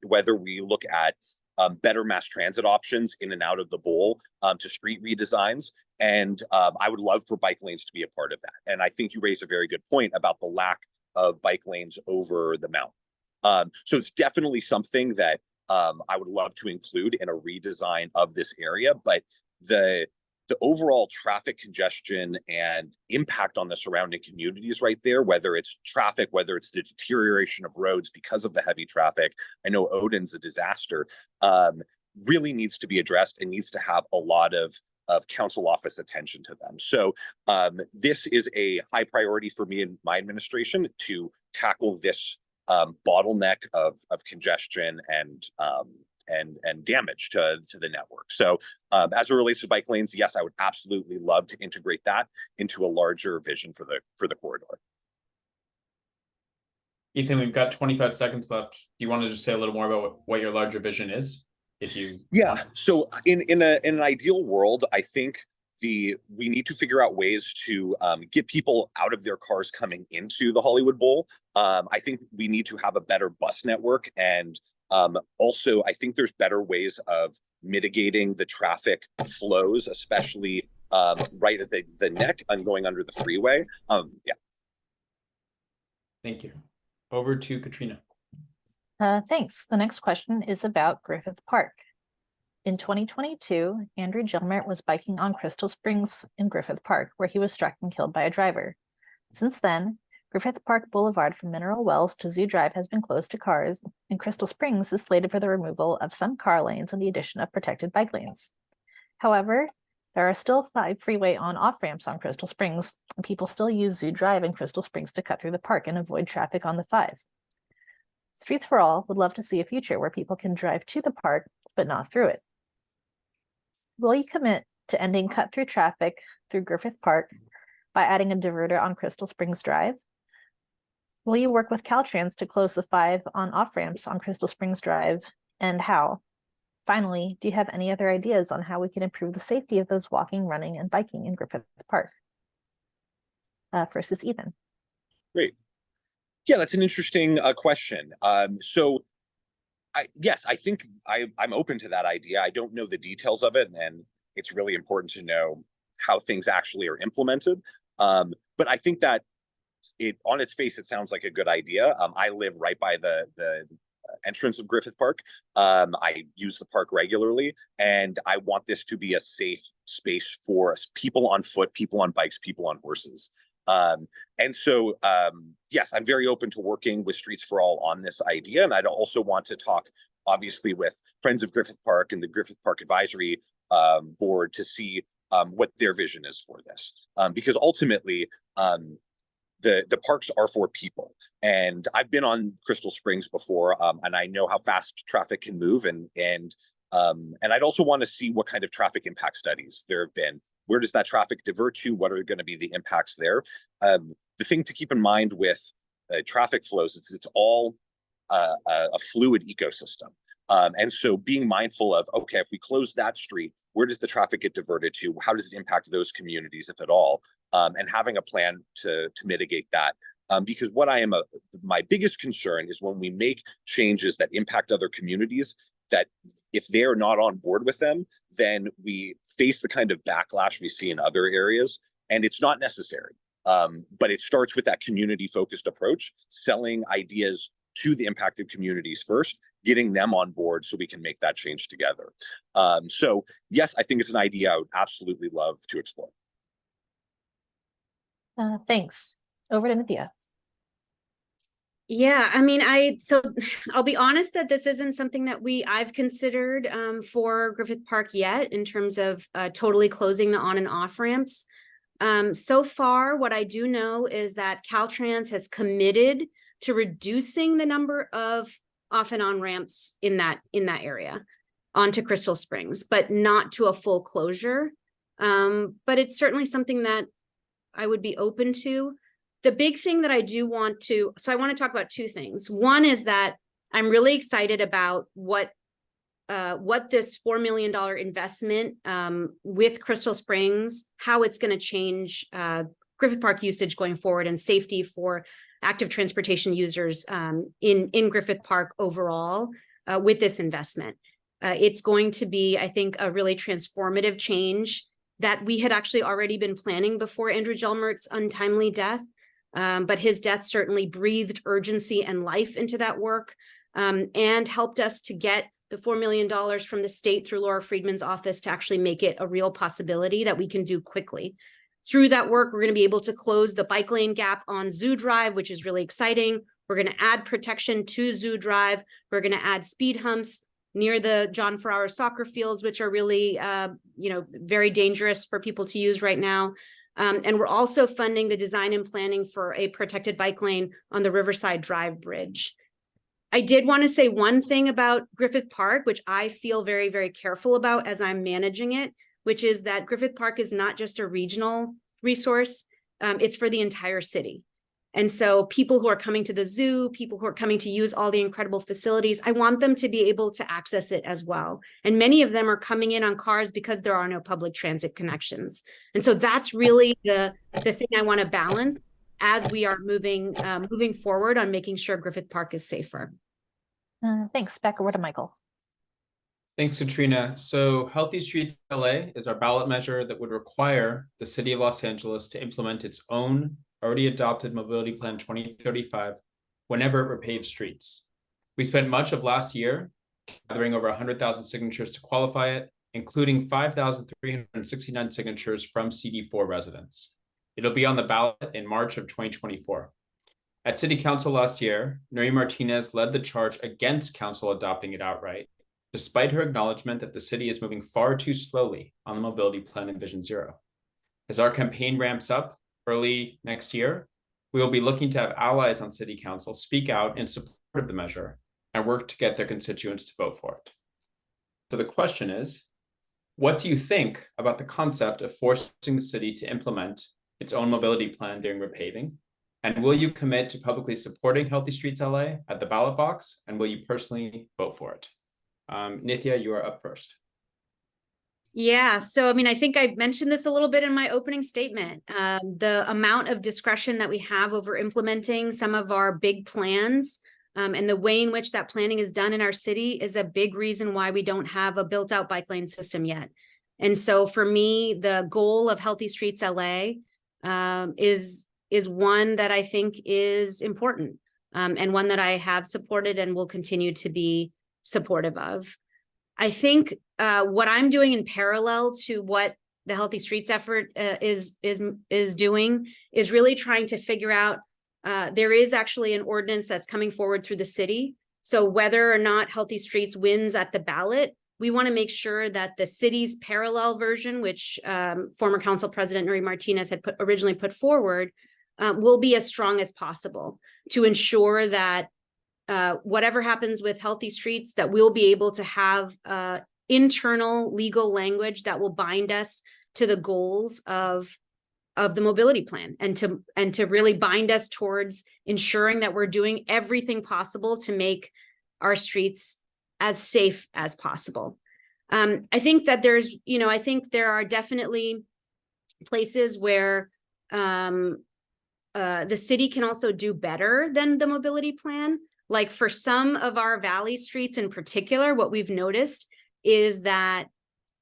look at better mass transit options in and out of the bowl to street redesigns. And I would love for bike lanes to be a part of that. And I think you raised a very good point about the lack of bike lanes over the mountain. So it's definitely something that I would love to include in a redesign of this area. But the overall traffic congestion and impact on the surrounding communities right there, whether it's traffic, whether it's the deterioration of roads because of the heavy traffic, I know Odin's a disaster, really needs to be addressed and needs to have a lot of council office attention to them. So this is a high priority for me and my administration to tackle this bottleneck of congestion and damage to the network. So as it relates to bike lanes, yes, I would absolutely love to integrate that into a larger vision for the corridor. Ethan, we've got 25 seconds left. Do you want to just say a little more about what your larger vision is? Yeah. So in an ideal world, I think we need to figure out ways to get people out of their cars coming into the Hollywood Bowl. I think we need to have a better bus network, and also I think there's better ways of mitigating the traffic flows, especially right at the neck and going under the freeway. Yeah. Thank you. Over to Katrina. Thanks. The next question is about Griffith Park. In 2022, Andrew Gilmert was biking on Crystal Springs in Griffith Park, where he was struck and killed by a driver. Since then, Griffith Park Boulevard from Mineral Wells to Zoo Drive has been closed to cars, and Crystal Springs is slated for the removal of some car lanes and the addition of protected bike lanes. However, there are still 5 freeway on-off ramps on Crystal Springs, and people still use Zoo Drive and Crystal Springs to cut through the park and avoid traffic on the 5. Streets for All would love to see a future where people can drive to the park, but not through it. Will you commit to ending cut-through traffic through Griffith Park by adding a diverter on Crystal Springs Drive? Will you work with Caltrans to close the 5 on-off ramps on Crystal Springs Drive, and how? Finally, do you have any other ideas on how we can improve the safety of those walking, running, and biking in Griffith Park? First is Ethan. Great. Yeah, that's an interesting question. So yes, I think I'm open to that idea. I don't know the details of it, and it's really important to know how things actually are implemented. But I think that on its face, it sounds like a good idea. I live right by the entrance of Griffith Park. I use the park regularly, and I want this to be a safe space for people on foot, people on bikes, people on horses. And so, yes, I'm very open to working with Streets for All on this idea. And I'd also want to talk, obviously, with Friends of Griffith Park and the Griffith Park Advisory Board to see what their vision is for this. Because ultimately, the parks are for people. And I've been on Crystal Springs before, and I know how fast traffic can move. And I'd also want to see what kind of traffic impact studies there have been. Where does that traffic divert to? What are going to be the impacts there? The thing to keep in mind with traffic flows is it's all a fluid ecosystem. And so being mindful of, okay, if we close that street, where does the traffic get diverted to? How does it impact those communities, if at all? And having a plan to mitigate that. Because what my biggest concern is when we make changes that impact other communities, that if they're not on board with them, then we face the kind of backlash we see in other areas, and it's not necessary. But it starts with that community-focused approach, selling ideas to the impacted communities first, getting them on board so we can make that change together. So yes, I think it's an idea I would absolutely love to explore. Thanks. Over to Nithya. Yeah, I mean, I'll be honest that this isn't something that I've considered for Griffith Park yet in terms of totally closing the on and off ramps. So far, what I do know is that Caltrans has committed to reducing the number of off and on ramps in that area onto Crystal Springs, but not to a full closure. But it's certainly something that I would be open to. The big thing that I do want to, so I want to talk about 2 things. One is that I'm really excited about what this $4 million investment with Crystal Springs, how it's going to change Griffith Park usage going forward and safety for active transportation users in Griffith Park overall with this investment. It's going to be, I think, a really transformative change that we had actually already been planning before Andrew Gilmert's untimely death. But his death certainly breathed urgency and life into that work and helped us to get the $4 million from the state through Laura Friedman's office to actually make it a real possibility that we can do quickly. Through that work, we're going to be able to close the bike lane gap on Zoo Drive, which is really exciting. We're going to add protection to Zoo Drive. We're going to add speed humps near the John Farrar soccer fields, which are really, very dangerous for people to use right now. And we're also funding the design and planning for a protected bike lane on the Riverside Drive Bridge. I did want to say one thing about Griffith Park, which I feel very, very careful about as I'm managing it, which is that Griffith Park is not just a regional resource, it's for the entire city. And so people who are coming to the zoo, people who are coming to use all the incredible facilities, I want them to be able to access it as well. And many of them are coming in on cars because there are no public transit connections. And so that's really the thing I want to balance as we are moving forward on making sure Griffith Park is safer. Thanks. Back over to Michael. Thanks, Katrina. So Healthy Streets LA is our ballot measure that would require the city of Los Angeles to implement its own already adopted Mobility Plan 2035 whenever it repaves streets. We spent much of last year gathering over 100,000 signatures to qualify it, including 5,369 signatures from CD4 residents. It'll be on the ballot in March of 2024. At City Council last year, Nuri Martinez led the charge against council adopting it outright, despite her acknowledgement that the city is moving far too slowly on the Mobility Plan and Vision Zero. As our campaign ramps up early next year, we will be looking to have allies on City Council speak out in support of the measure and work to get their constituents to vote for it. So the question is, what do you think about the concept of forcing the city to implement its own mobility plan during repaving? And will you commit to publicly supporting Healthy Streets LA at the ballot box? And will you personally vote for it? Nithya, you are up first. Yeah, so I mean, I think I mentioned this a little bit in my opening statement. The amount of discretion that we have over implementing some of our big plans and the way in which that planning is done in our city is a big reason why we don't have a built-out bike lane system yet. And so for me, the goal of Healthy Streets LA is one that I think is important and one that I have supported and will continue to be supportive of. I think what I'm doing in parallel to what the Healthy Streets effort is doing is really trying to figure out, there is actually an ordinance that's coming forward through the city. So whether or not Healthy Streets wins at the ballot, we want to make sure that the city's parallel version, which former Council President Nuri Martinez had originally put forward, will be as strong as possible to ensure that whatever happens with Healthy Streets, that we'll be able to have internal legal language that will bind us to the goals of the mobility plan and to really bind us towards ensuring that we're doing everything possible to make our streets as safe as possible. I think that I think there are definitely places where the city can also do better than the mobility plan. Like for some of our valley streets in particular, what we've noticed is that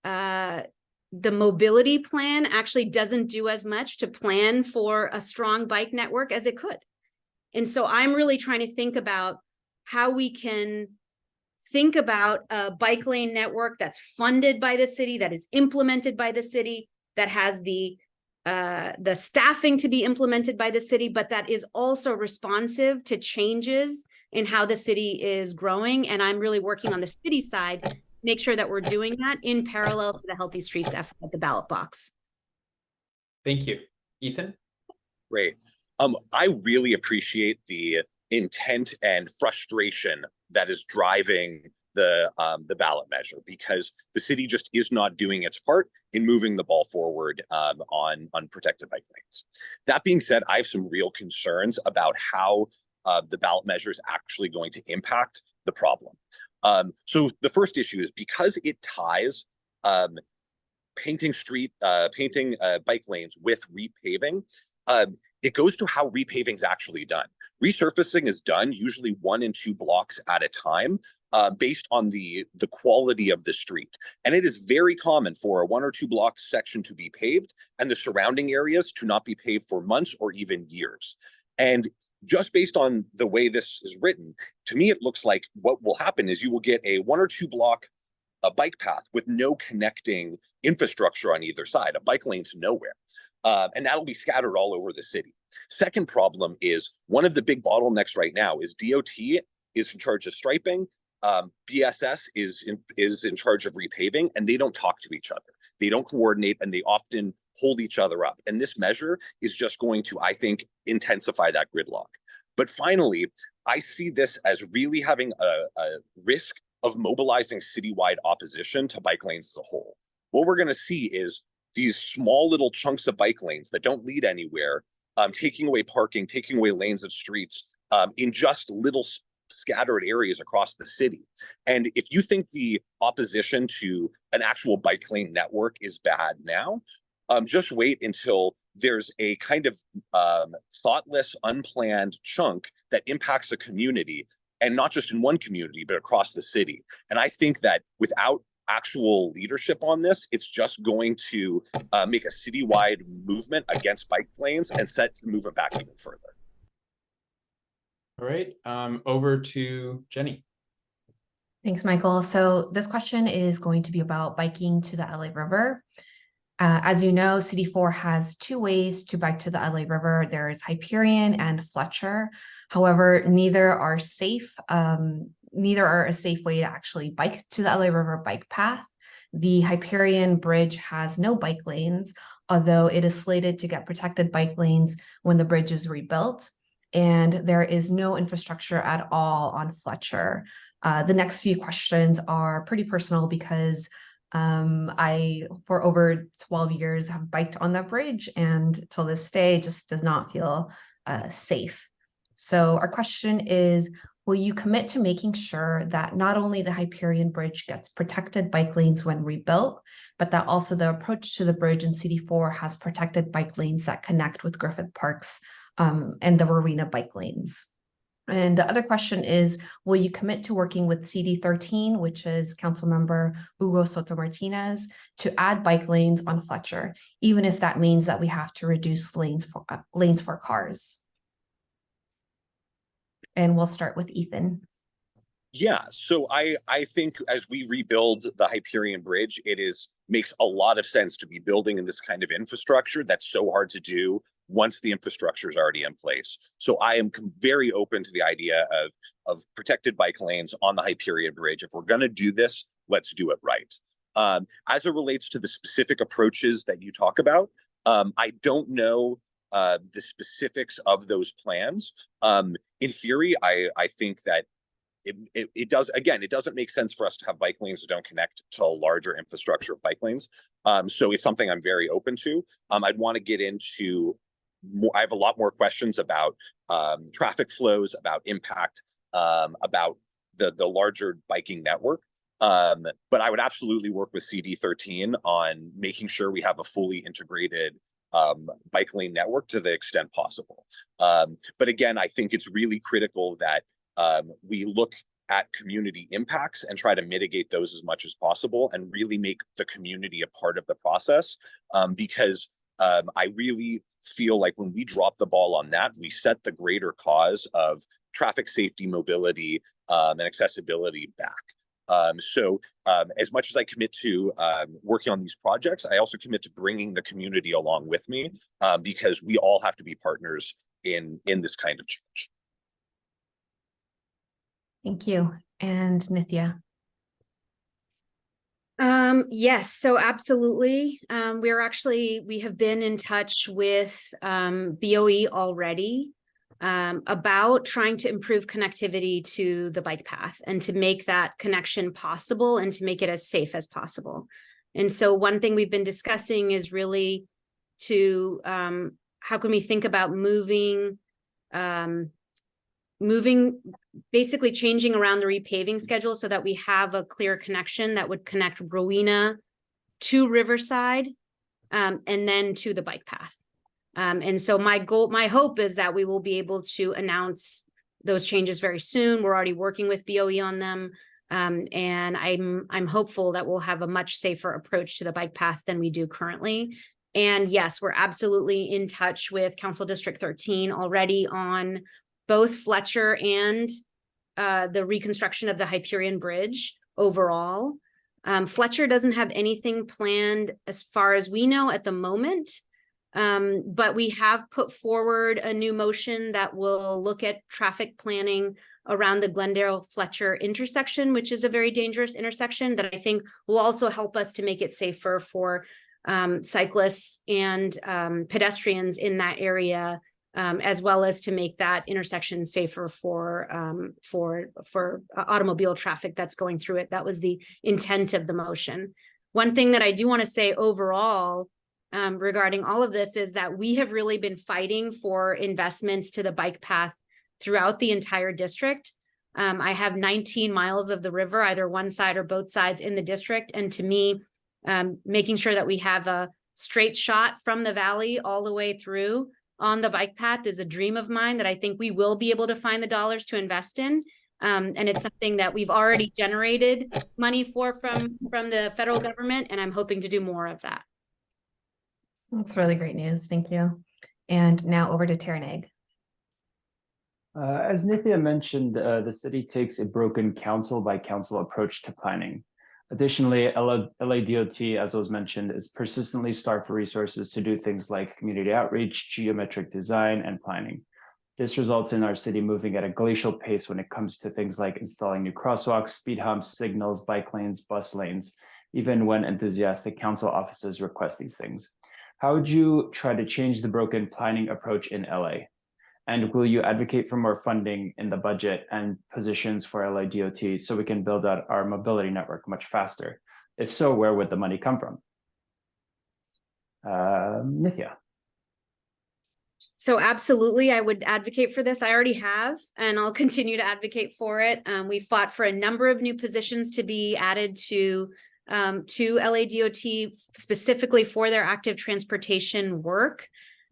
the mobility plan actually doesn't do as much to plan for a strong bike network as it could. And so I'm really trying to think about how we can think about a bike lane network that's funded by the city, that is implemented by the city, that has the staffing to be implemented by the city, but that is also responsive to changes in how the city is growing. And I'm really working on the city side, make sure that we're doing that in parallel to the Healthy Streets effort at the ballot box. Thank you. Ethan? Great. I really appreciate the intent and frustration that is driving the ballot measure, because the city just is not doing its part in moving the ball forward on protected bike lanes. That being said, I have some real concerns about how the ballot measure is actually going to impact the problem. So the first issue is because it ties painting bike lanes with repaving, it goes to how repaving is actually done. Resurfacing is done usually 1 and 2 blocks at a time based on the quality of the street. And it is very common for a 1 or 2 block section to be paved and the surrounding areas to not be paved for months or even years. And just based on the way this is written, to me, it looks like what will happen is you will get a 1 or 2 block bike path with no connecting infrastructure on either side, a bike lane to nowhere. And that'll be scattered all over the city. Second problem is one of the big bottlenecks right now is DOT is in charge of striping, BSS is in charge of repaving, and they don't talk to each other. They don't coordinate, and they often hold each other up. And this measure is just going to, I think, intensify that gridlock. But finally, I see this as really having a risk of mobilizing citywide opposition to bike lanes as a whole. What we're going to see is these small little chunks of bike lanes that don't lead anywhere taking away parking, taking away lanes of streets in just little scattered areas across the city. And if you think the opposition to an actual bike lane network is bad now, just wait until there's a kind of thoughtless, unplanned chunk that impacts a community, and not just in one community, but across the city. And I think that without actual leadership on this, it's just going to make a citywide movement against bike lanes and set the movement back even further. All right, over to Jenny. Thanks, Michael. So this question is going to be about biking to the LA River. As you know, CD4 has two ways to bike to the LA River. There is Hyperion and Fletcher. However, neither are safe. Neither are a safe way to actually bike to the LA River bike path. The Hyperion Bridge has no bike lanes, although it is slated to get protected bike lanes when the bridge is rebuilt. And there is no infrastructure at all on Fletcher. The next few questions are pretty personal because I, for over 12 years, have biked on that bridge, and till this day, just does not feel safe. So our question is, will you commit to making sure that not only the Hyperion Bridge gets protected bike lanes when rebuilt, but that also the approach to the bridge in CD4 has protected bike lanes that connect with Griffith Parks and the Arena bike lanes? And the other question is, will you commit to working with CD13, which is Councilmember Hugo Soto Martinez, to add bike lanes on Fletcher, even if that means that we have to reduce lanes for cars? And we'll start with Ethan. Yeah, so I think as we rebuild the Hyperion Bridge, makes a lot of sense to be building in this kind of infrastructure that's so hard to do once the infrastructure is already in place. So I am very open to the idea of protected bike lanes on the Hyperion Bridge. If we're going to do this, let's do it right. As it relates to the specific approaches that you talk about, I don't know the specifics of those plans. In theory, I think that it doesn't make sense for us to have bike lanes that don't connect to a larger infrastructure of bike lanes. So it's something I'm very open to. I'd want to get into more. I have a lot more questions about traffic flows, about impact, about the larger biking network. But I would absolutely work with CD13 on making sure we have a fully integrated bike lane network to the extent possible. But again, I think it's really critical that we look at community impacts and try to mitigate those as much as possible and really make the community a part of the process, because I really feel like when we drop the ball on that, we set the greater cause of traffic safety, mobility, and accessibility back. So as much as I commit to working on these projects, I also commit to bringing the community along with me, because we all have to be partners in this kind of change. Thank you. And Nithya. Yes, so absolutely. We have been in touch with BOE already about trying to improve connectivity to the bike path and to make that connection possible and to make it as safe as possible. And so one thing we've been discussing is really to how can we think about basically changing around the repaving schedule so that we have a clear connection that would connect Rowena to Riverside and then to the bike path. And so my hope is that we will be able to announce those changes very soon. We're already working with BOE on them. And I'm hopeful that we'll have a much safer approach to the bike path than we do currently. And yes, we're absolutely in touch with Council District 13 already on both Fletcher and the reconstruction of the Hyperion Bridge overall. Fletcher doesn't have anything planned as far as we know at the moment, but we have put forward a new motion that will look at traffic planning around the Glendale-Fletcher intersection, which is a very dangerous intersection that I think will also help us to make it safer for cyclists and pedestrians in that area, as well as to make that intersection safer for automobile traffic that's going through it. That was the intent of the motion. One thing that I do want to say overall regarding all of this is that we have really been fighting for investments to the bike path throughout the entire district. I have 19 miles of the river, either one side or both sides in the district. And to me, making sure that we have a straight shot from the valley all the way through on the bike path is a dream of mine that I think we will be able to find the dollars to invest in. And it's something that we've already generated money for from the federal government, and I'm hoping to do more of that. That's really great news. Thank you. And now over to Taraneg. As Nithya mentioned, the city takes a broken council by council approach to planning. Additionally, LADOT, as was mentioned, is persistently starved for resources to do things like community outreach, geometric design, and planning. This results in our city moving at a glacial pace when it comes to things like installing new crosswalks, speed humps, signals, bike lanes, bus lanes, even when enthusiastic council offices request these things. How would you try to change the broken planning approach in LA? And will you advocate for more funding in the budget and positions for LADOT so we can build out our mobility network much faster? If so, where would the money come from? Nithya. So absolutely, I would advocate for this. I already have, and I'll continue to advocate for it. We fought for a number of new positions to be added to LADOT specifically for their active transportation work.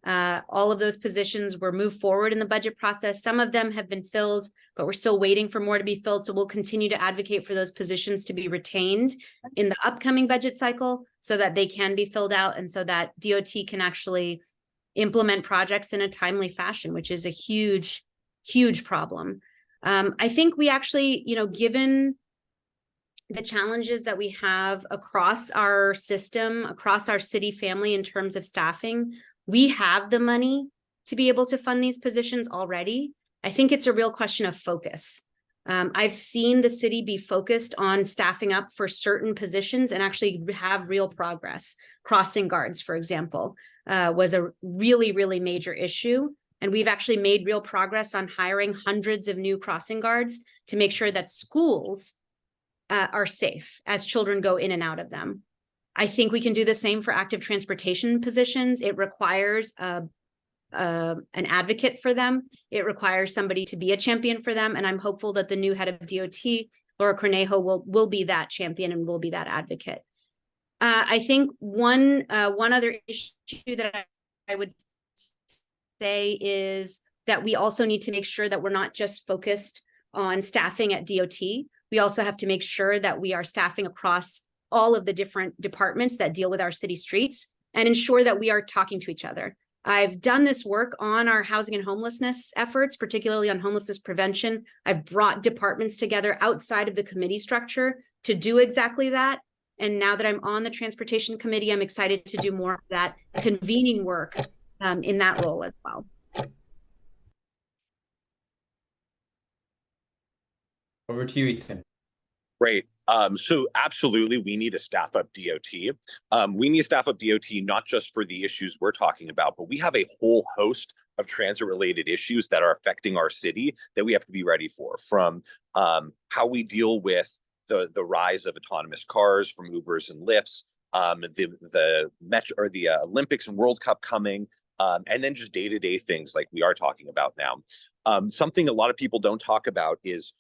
All of those positions were moved forward in the budget process. Some of them have been filled, but we're still waiting for more to be filled. So we'll continue to advocate for those positions to be retained in the upcoming budget cycle so that they can be filled out and so that DOT can actually implement projects in a timely fashion, which is a huge, huge problem. I think we actually, given the challenges that we have across our system, across our city family in terms of staffing, we have the money to be able to fund these positions already. I think it's a real question of focus. I've seen the city be focused on staffing up for certain positions and actually have real progress. Crossing guards, for example, was a really, really major issue. And we've actually made real progress on hiring hundreds of new crossing guards to make sure that schools are safe as children go in and out of them. I think we can do the same for active transportation positions. It requires an advocate for them. It requires somebody to be a champion for them. And I'm hopeful that the new head of DOT, Laura Cornejo, will be that champion and will be that advocate. I think one other issue that I would say is that we also need to make sure that we're not just focused on staffing at DOT. We also have to make sure that we are staffing across all of the different departments that deal with our city streets and ensure that we are talking to each other. I've done this work on our housing and homelessness efforts, particularly on homelessness prevention. I've brought departments together outside of the committee structure to do exactly that. And now that I'm on the transportation committee, I'm excited to do more of that convening work in that role as well. Over to you, Ethan. Great. So absolutely, we need to staff up DOT. We need to staff up DOT, not just for the issues we're talking about, but we have a whole host of transit-related issues that are affecting our city that we have to be ready for, from how we deal with the rise of autonomous cars, from Ubers and Lyfts, the Metro or the Olympics and World Cup coming, and then just day-to-day things like we are talking about now. Something a lot of people don't talk about is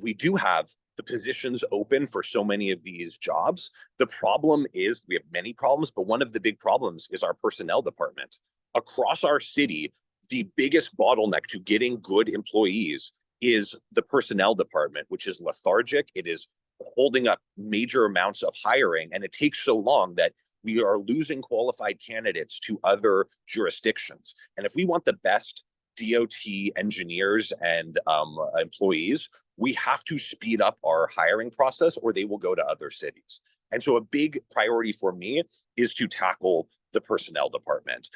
we do have the positions open for so many of these jobs. The problem is we have many problems, but one of the big problems is our personnel department. Across our city, the biggest bottleneck to getting good employees is the personnel department, which is lethargic. It is holding up major amounts of hiring, and it takes so long that we are losing qualified candidates to other jurisdictions. And if we want the best DOT engineers and employees, we have to speed up our hiring process or they will go to other cities. And so a big priority for me is to tackle the personnel department,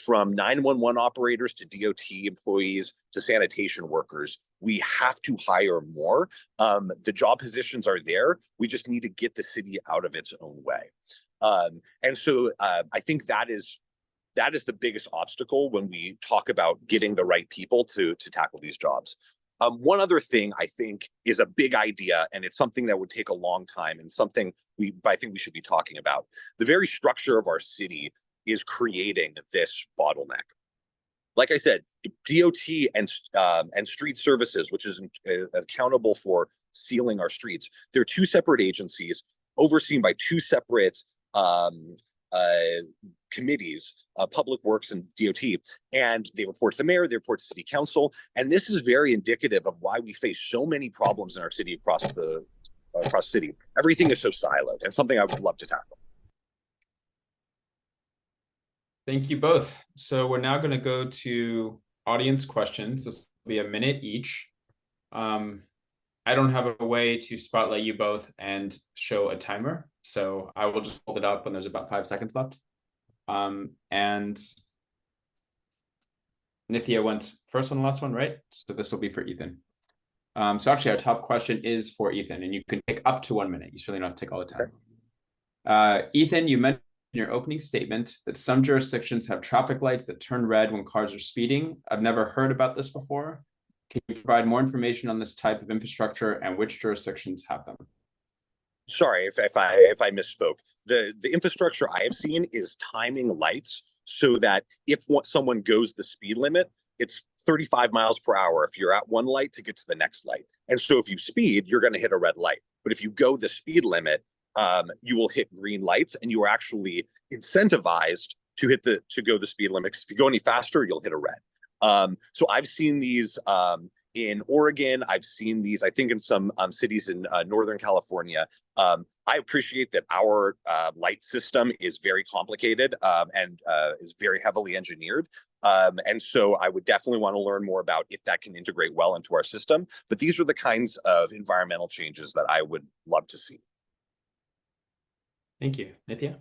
from 911 operators to DOT employees to sanitation workers. We have to hire more. The job positions are there. We just need to get the city out of its own way. And so I think that is the biggest obstacle when we talk about getting the right people to tackle these jobs. One other thing I think is a big idea, and it's something that would take a long time and something I think we should be talking about. The very structure of our city is creating this bottleneck. Like I said, DOT and street services, which is accountable for sealing our streets, they're two separate agencies overseen by two separate committees, Public Works and DOT, and they report to the mayor, they report to city council, and this is very indicative of why we face so many problems in our city across the city. Everything is so siloed, and something I would love to tackle. Thank you both. So we're now going to go to audience questions. This will be a minute each. I don't have a way to spotlight you both and show a timer, so I will just hold it up when there's about 5 seconds left. And Nithya went first on the last one, right? So this will be for Ethan. So actually our top question is for Ethan, and you can take up to 1 minute. You certainly don't have to take all the time. Ethan, you mentioned in your opening statement that some jurisdictions have traffic lights that turn red when cars are speeding. I've never heard about this before. Can you provide more information on this type of infrastructure and which jurisdictions have them? Sorry if I misspoke. The infrastructure I have seen is timing lights so that if someone goes the speed limit, it's 35 miles per hour if you're at one light to get to the next light. And so if you speed, you're going to hit a red light. But if you go the speed limit, you will hit green lights, and you are actually incentivized to go the speed limit. If you go any faster, you'll hit a red. So I've seen these in Oregon. I've seen these, I think, in some cities in Northern California. I appreciate that our light system is very complicated and is very heavily engineered. And so I would definitely want to learn more about if that can integrate well into our system. But these are the kinds of environmental changes that I would love to see. Thank you. Nithya?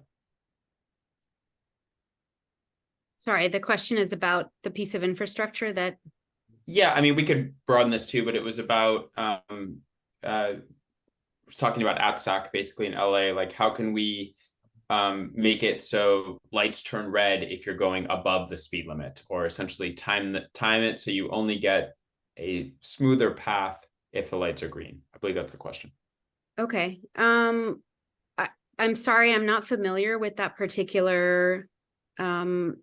Sorry, the question is about the piece of infrastructure that. Yeah, I mean, we could broaden this too, but it was about talking about ATSAC basically in LA. Like, how can we make it so lights turn red if you're going above the speed limit, or essentially time it so you only get a smoother path if the lights are green? I believe that's the question. Okay. I'm sorry, I'm not familiar with that particular kind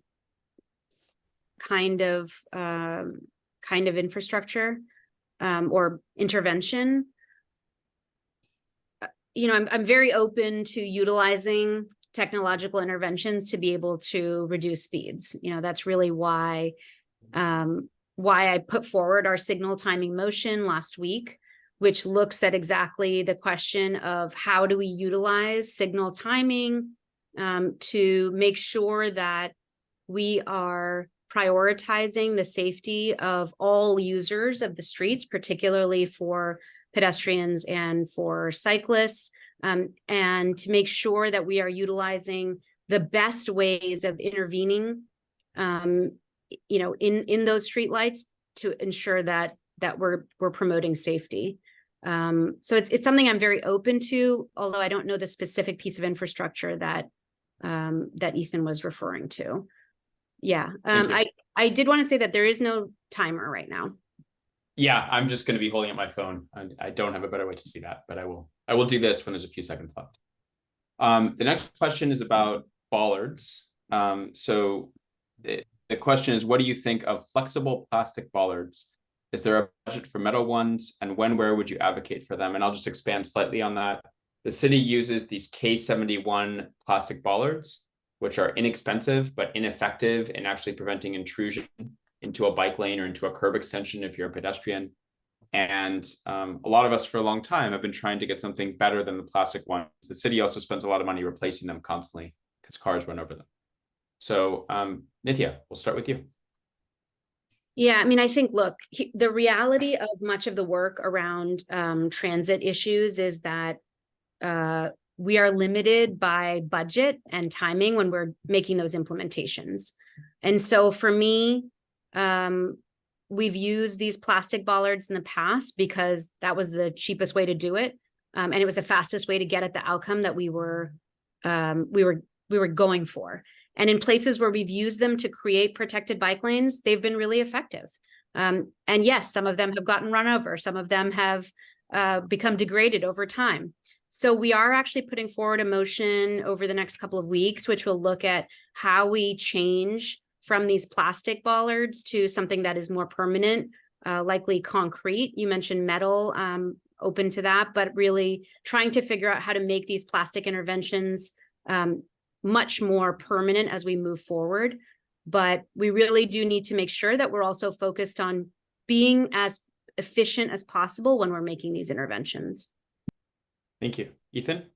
of infrastructure or intervention. You know, I'm very open to utilizing technological interventions to be able to reduce speeds. You know, that's really why I put forward our signal timing motion last week, which looks at exactly the question of how do we utilize signal timing to make sure that we are prioritizing the safety of all users of the streets, particularly for pedestrians and for cyclists, and to make sure that we are utilizing the best ways of intervening, you know, in those streetlights to ensure that we're promoting safety. So it's something I'm very open to, although I don't know the specific piece of infrastructure that Ethan was referring to. Yeah, I did want to say that there is no timer right now. Yeah, I'm just going to be holding up my phone. I don't have a better way to do that, but I will do this when there's a few seconds left. The next question is about bollards. So the question is, what do you think of flexible plastic bollards? Is there a budget for metal ones, and where would you advocate for them? And I'll just expand slightly on that. The city uses these K71 plastic bollards, which are inexpensive but ineffective in actually preventing intrusion into a bike lane or into a curb extension if you're a pedestrian. And a lot of us for a long time have been trying to get something better than the plastic ones. The city also spends a lot of money replacing them constantly because cars run over them. So Nithya, we'll start with you. Yeah, I mean, I think, look, the reality of much of the work around transit issues is that we are limited by budget and timing when we're making those implementations. And so for me, we've used these plastic bollards in the past because that was the cheapest way to do it. And it was the fastest way to get at the outcome that we were going for. And in places where we've used them to create protected bike lanes, they've been really effective. And yes, some of them have gotten run over. Some of them have become degraded over time. So we are actually putting forward a motion over the next couple of weeks, which will look at how we change from these plastic bollards to something that is more permanent, likely concrete. You mentioned metal, open to that, but really trying to figure out how to make these plastic interventions much more permanent as we move forward. But we really do need to make sure that we're also focused on being as efficient as possible when we're making these interventions. Thank you. Ethan?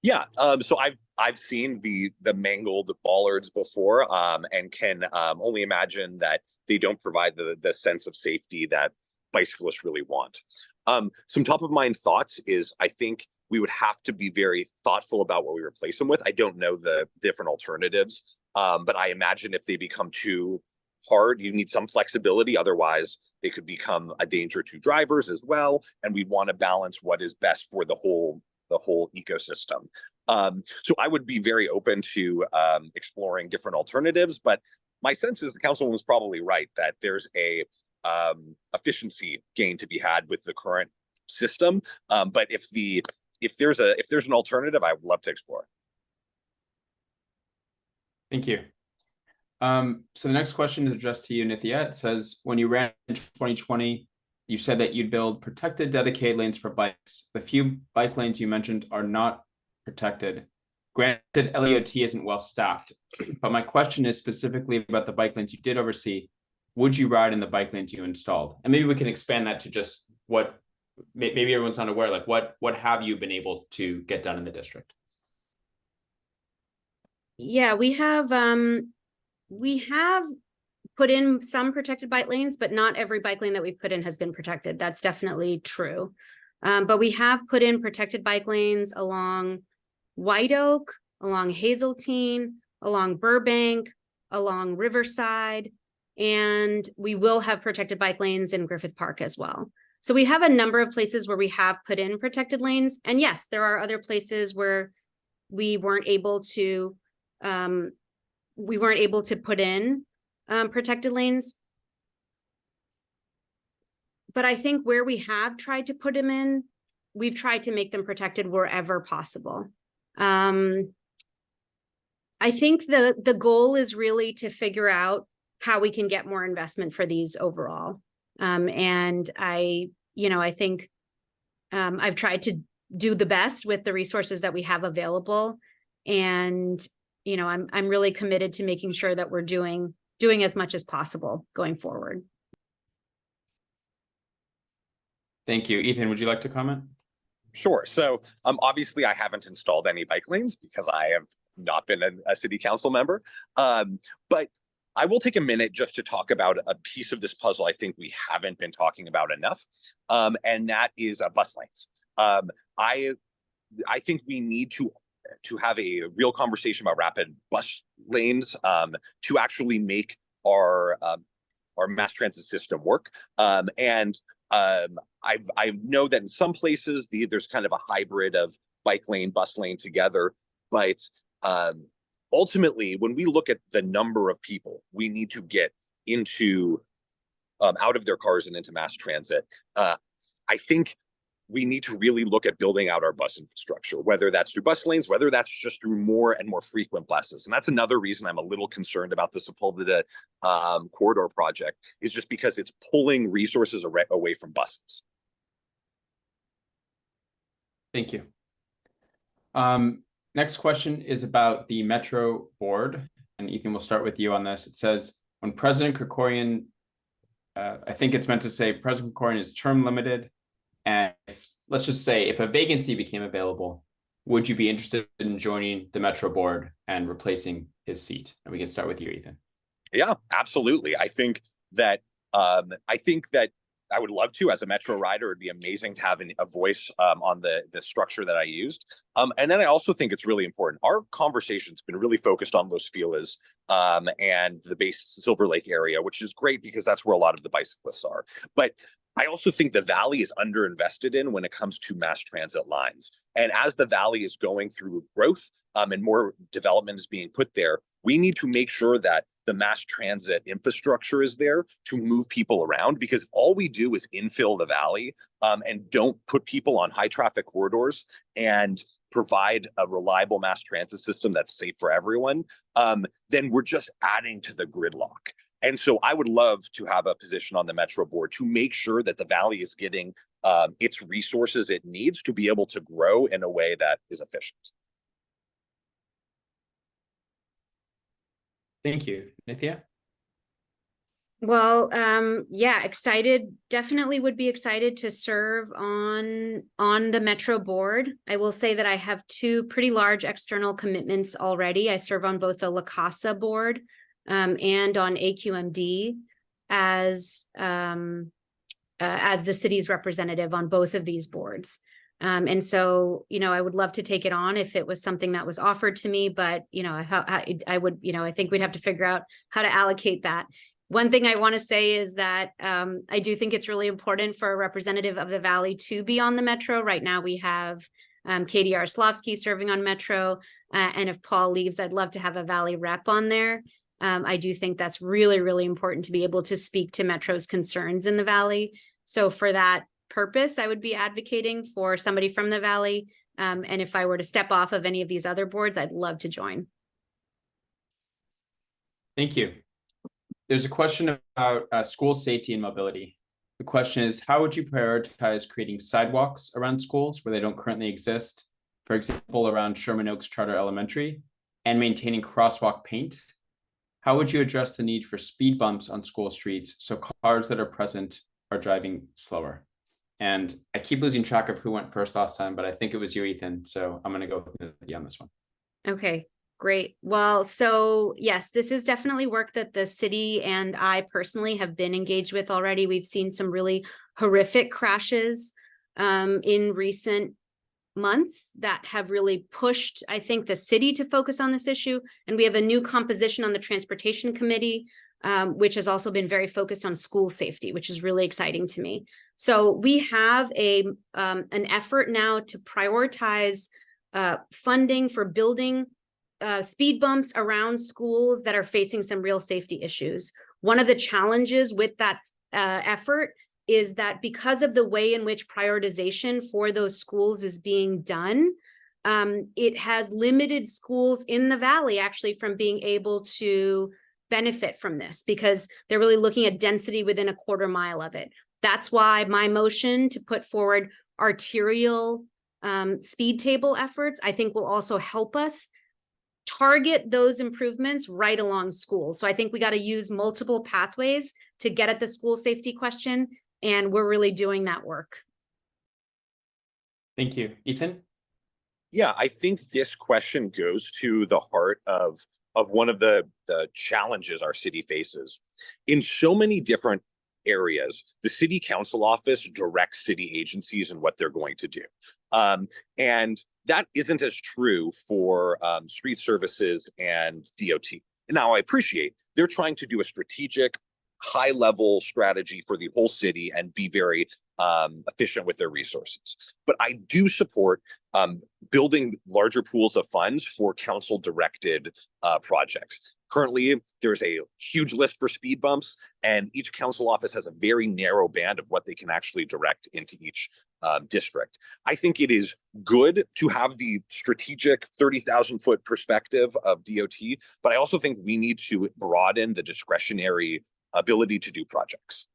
Yeah, so I've seen the mangled bollards before, and can only imagine that they don't provide the sense of safety that bicyclists really want. Some top of mind thoughts is I think we would have to be very thoughtful about what we replace them with. I don't know the different alternatives, but I imagine if they become too hard, you need some flexibility. Otherwise, they could become a danger to drivers as well. And we want to balance what is best for the whole ecosystem. So I would be very open to exploring different alternatives. But my sense is the councilwoman was probably right that there's a efficiency gain to be had with the current system. But if there's an alternative, I would love to explore. Thank you. So the next question is addressed to you, Nithya. It says, when you ran in 2020, you said that you'd build protected dedicated lanes for bikes. The few bike lanes you mentioned are not protected. Granted, LADOT isn't well staffed, but my question is specifically about the bike lanes you did oversee. Would you ride in the bike lanes you installed? And maybe we can expand that to just what, maybe everyone's not aware, like what have you been able to get done in the district? Yeah, we have put in some protected bike lanes, but not every bike lane that we've put in has been protected. That's definitely true. But we have put in protected bike lanes along White Oak, along Hazeltine, along Burbank, along Riverside, and we will have protected bike lanes in Griffith Park as well. So we have a number of places where we have put in protected lanes. And yes, there are other places where we weren't able to put in protected lanes. But I think where we have tried to put them in, we've tried to make them protected wherever possible. I think the goal is really to figure out how we can get more investment for these overall. And I think I've tried to do the best with the resources that we have available. And, I'm really committed to making sure that we're doing as much as possible going forward. Thank you. Ethan, would you like to comment? Sure. So obviously I haven't installed any bike lanes because I have not been a city council member. But I will take a minute just to talk about a piece of this puzzle I think we haven't been talking about enough. And that is bus lanes. I think we need to have a real conversation about rapid bus lanes to actually make our mass transit system work. I know that in some places there's kind of a hybrid of bike lane, bus lane together, but ultimately, when we look at the number of people we need to get into out of their cars and into mass transit, I think we need to really look at building out our bus infrastructure, whether that's through bus lanes, whether that's just through more and more frequent buses. And that's another reason I'm a little concerned about the Sepulveda corridor project, is just because it's pulling resources away from buses. Thank you. Next question is about the Metro board. And Ethan, we'll start with you on this. It says, when President Krikorian, I think it's meant to say President Krikorian is term limited. And let's just say if a vacancy became available, would you be interested in joining the Metro board and replacing his seat? And we can start with you, Ethan. Yeah, absolutely. I think that I would love to. As a Metro rider, it'd be amazing to have a voice on the structure that I used. And then I also think it's really important. Our conversation's been really focused on Los Feliz and the base Silver Lake area, which is great because that's where a lot of the bicyclists are. But I also think the Valley is underinvested in when it comes to mass transit lines. And as the Valley is going through growth and more development is being put there, we need to make sure that the mass transit infrastructure is there to move people around, because all we do is infill the valley and don't put people on high traffic corridors and provide a reliable mass transit system that's safe for everyone, then we're just adding to the gridlock. And so I would love to have a position on the Metro board to make sure that the valley is getting its resources it needs to be able to grow in a way that is efficient. Thank you. Nithya? Well, yeah, excited, definitely would be excited to serve on the Metro board. I will say that I have two pretty large external commitments already. I serve on both the La Casa board and on AQMD as the city's representative on both of these boards. And so, you know, I would love to take it on if it was something that was offered to me, but, you know, I would, you know, I think we'd have to figure out how to allocate that. One thing I want to say is that I do think it's really important for a representative of the Valley to be on the Metro. Right now we have Katie Yaroslavsky serving on Metro, and if Paul leaves, I'd love to have a Valley rep on there. I do think that's really, really important to be able to speak to Metro's concerns in the Valley. So for that purpose, I would be advocating for somebody from the Valley. And if I were to step off of any of these other boards, I'd love to join. Thank you. There's a question about school safety and mobility. The question is, how would you prioritize creating sidewalks around schools where they don't currently exist? For example, around Sherman Oaks Charter Elementary, and maintaining crosswalk paint. How would you address the need for speed bumps on school streets so cars that are present are driving slower? And I keep losing track of who went first last time, but I think it was you, Ethan. So I'm going to go with you on this one. Okay, great. Well, so yes, this is definitely work that the city and I personally have been engaged with already. We've seen some really horrific crashes in recent months that have really pushed, I think, the city to focus on this issue. And we have a new composition on the Transportation Committee, which has also been very focused on school safety, which is really exciting to me. So we have an effort now to prioritize funding for building speed bumps around schools that are facing some real safety issues. One of the challenges with that effort is that because of the way in which prioritization for those schools is being done, it has limited schools in the Valley actually from being able to benefit from this, because they're really looking at density within a quarter mile of it. That's why my motion to put forward arterial speed table efforts, I think, will also help us target those improvements right along schools. So I think we got to use multiple pathways to get at the school safety question, and we're really doing that work. Thank you. Ethan? Yeah, I think this question goes to the heart of one of the challenges our city faces. In so many different areas, the city council office directs city agencies and what they're going to do. And that isn't as true for street services and DOT. Now, I appreciate they're trying to do a strategic, high-level strategy for the whole city and be very efficient with their resources. But I do support building larger pools of funds for council-directed projects. Currently, there's a huge list for speed bumps, and each council office has a very narrow band of what they can actually direct into each district. I think it is good to have the strategic 30,000-foot perspective of DOT, but I also think we need to broaden the discretionary ability to do projects.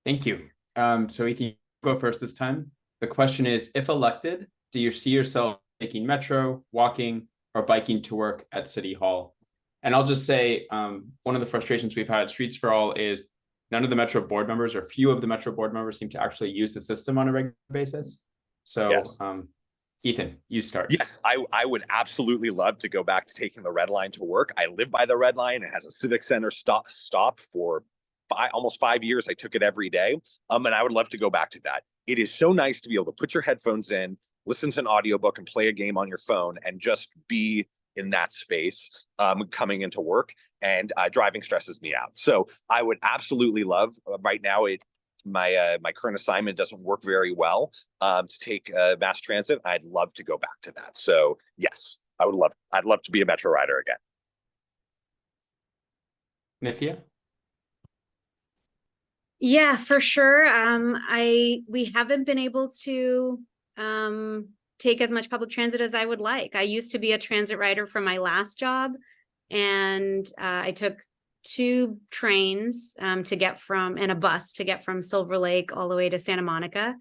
Thank you. So Ethan, you go first this time. The question is, if elected, do you see yourself taking Metro, walking, or biking to work at City Hall? And I'll just say, one of the frustrations we've had at Streets for All is none of the Metro board members, or few of the Metro board members, seem to actually use the system on a regular basis. So yes. Ethan, you start. Yes, I would absolutely love to go back to taking the Red Line to work. I live by the Red Line. It has a Civic Center stop for almost 5 years. I took it every day. And I would love to go back to that. It is so nice to be able to put your headphones in, listen to an audiobook, and play a game on your phone and just be in that space coming into work, and driving stresses me out. So I would absolutely love, right now my current assignment doesn't work very well to take mass transit. I'd love to go back to that. So yes, I'd love to be a Metro rider again. Nithya? Yeah, for sure. We haven't been able to take as much public transit as I would like. I used to be a transit rider for my last job, and I took 2 trains to get from, and a bus to get from Silver Lake all the way to Santa Monica.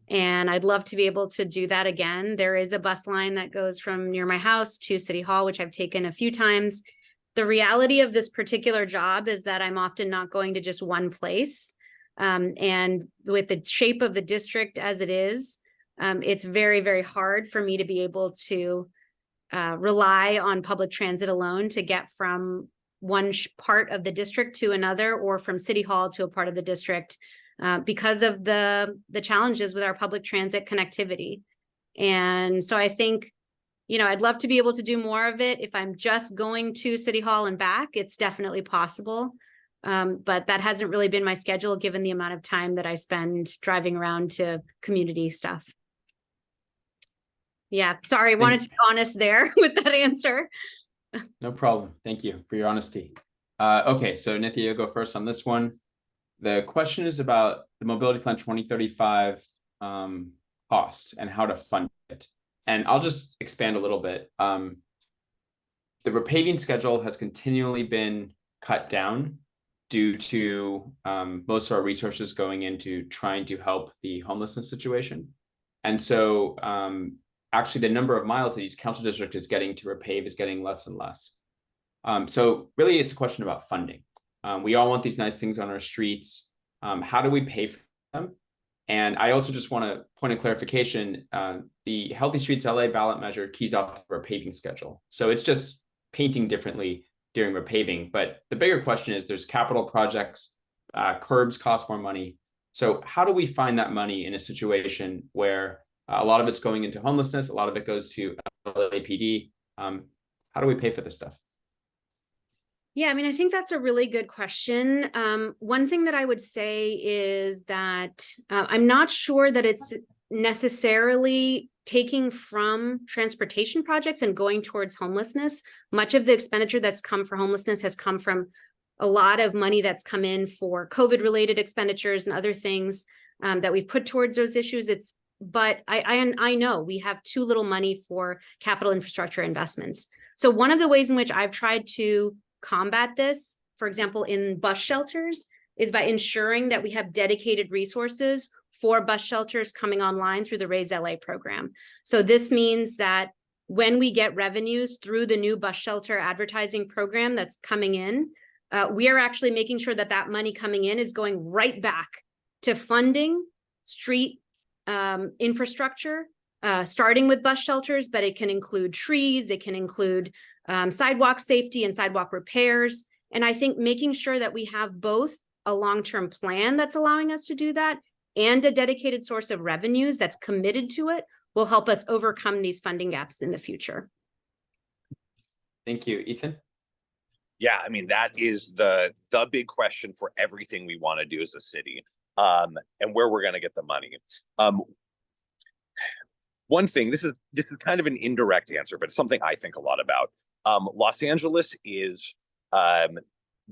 And I'd love to be able to do that again. There is a bus line that goes from near my house to City Hall, which I've taken a few times. The reality of this particular job is that I'm often not going to just one place. And with the shape of the district as it is, it's very, very hard for me to be able to rely on public transit alone to get from one part of the district to another, or from City Hall to a part of the district, because of the challenges with our public transit connectivity. And so I think, I'd love to be able to do more of it. If I'm just going to City Hall and back, it's definitely possible. But that hasn't really been my schedule, given the amount of time that I spend driving around to community stuff. Yeah, sorry, I wanted to be honest there with that answer. No problem. Thank you for your honesty. Okay, so Nithya, you'll go first on this one. The question is about the Mobility Plan 2035 cost and how to fund it. And I'll just expand a little bit. The repaving schedule has continually been cut down due to most of our resources going into trying to help the homelessness situation. And so actually the number of miles that each council district is getting to repave is getting less and less. So really it's a question about funding. We all want these nice things on our streets. How do we pay for them? And I also just want to point of clarification, the Healthy Streets LA ballot measure keys off the repaving schedule. So it's just painting differently during repaving. But the bigger question is there's capital projects, curbs cost more money. So how do we find that money in a situation where a lot of it's going into homelessness, a lot of it goes to LAPD? How do we pay for this stuff? Yeah, I mean, I think that's a really good question. One thing that I would say is that I'm not sure that it's necessarily taking from transportation projects and going towards homelessness. Much of the expenditure that's come for homelessness has come from a lot of money that's come in for COVID-related expenditures and other things that we've put towards those issues. But I know we have too little money for capital infrastructure investments. So one of the ways in which I've tried to combat this, for example, in bus shelters, is by ensuring that we have dedicated resources for bus shelters coming online through the Raise LA program. So this means that when we get revenues through the new bus shelter advertising program that's coming in, we are actually making sure that that money coming in is going right back to funding street infrastructure, starting with bus shelters, but it can include trees, it can include sidewalk safety and sidewalk repairs. And I think making sure that we have both a long-term plan that's allowing us to do that and a dedicated source of revenues that's committed to it will help us overcome these funding gaps in the future. Thank you. Ethan? Yeah, I mean, that is the big question for everything we want to do as a city, and where we're going to get the money. One thing, this is kind of an indirect answer, but it's something I think a lot about. Los Angeles is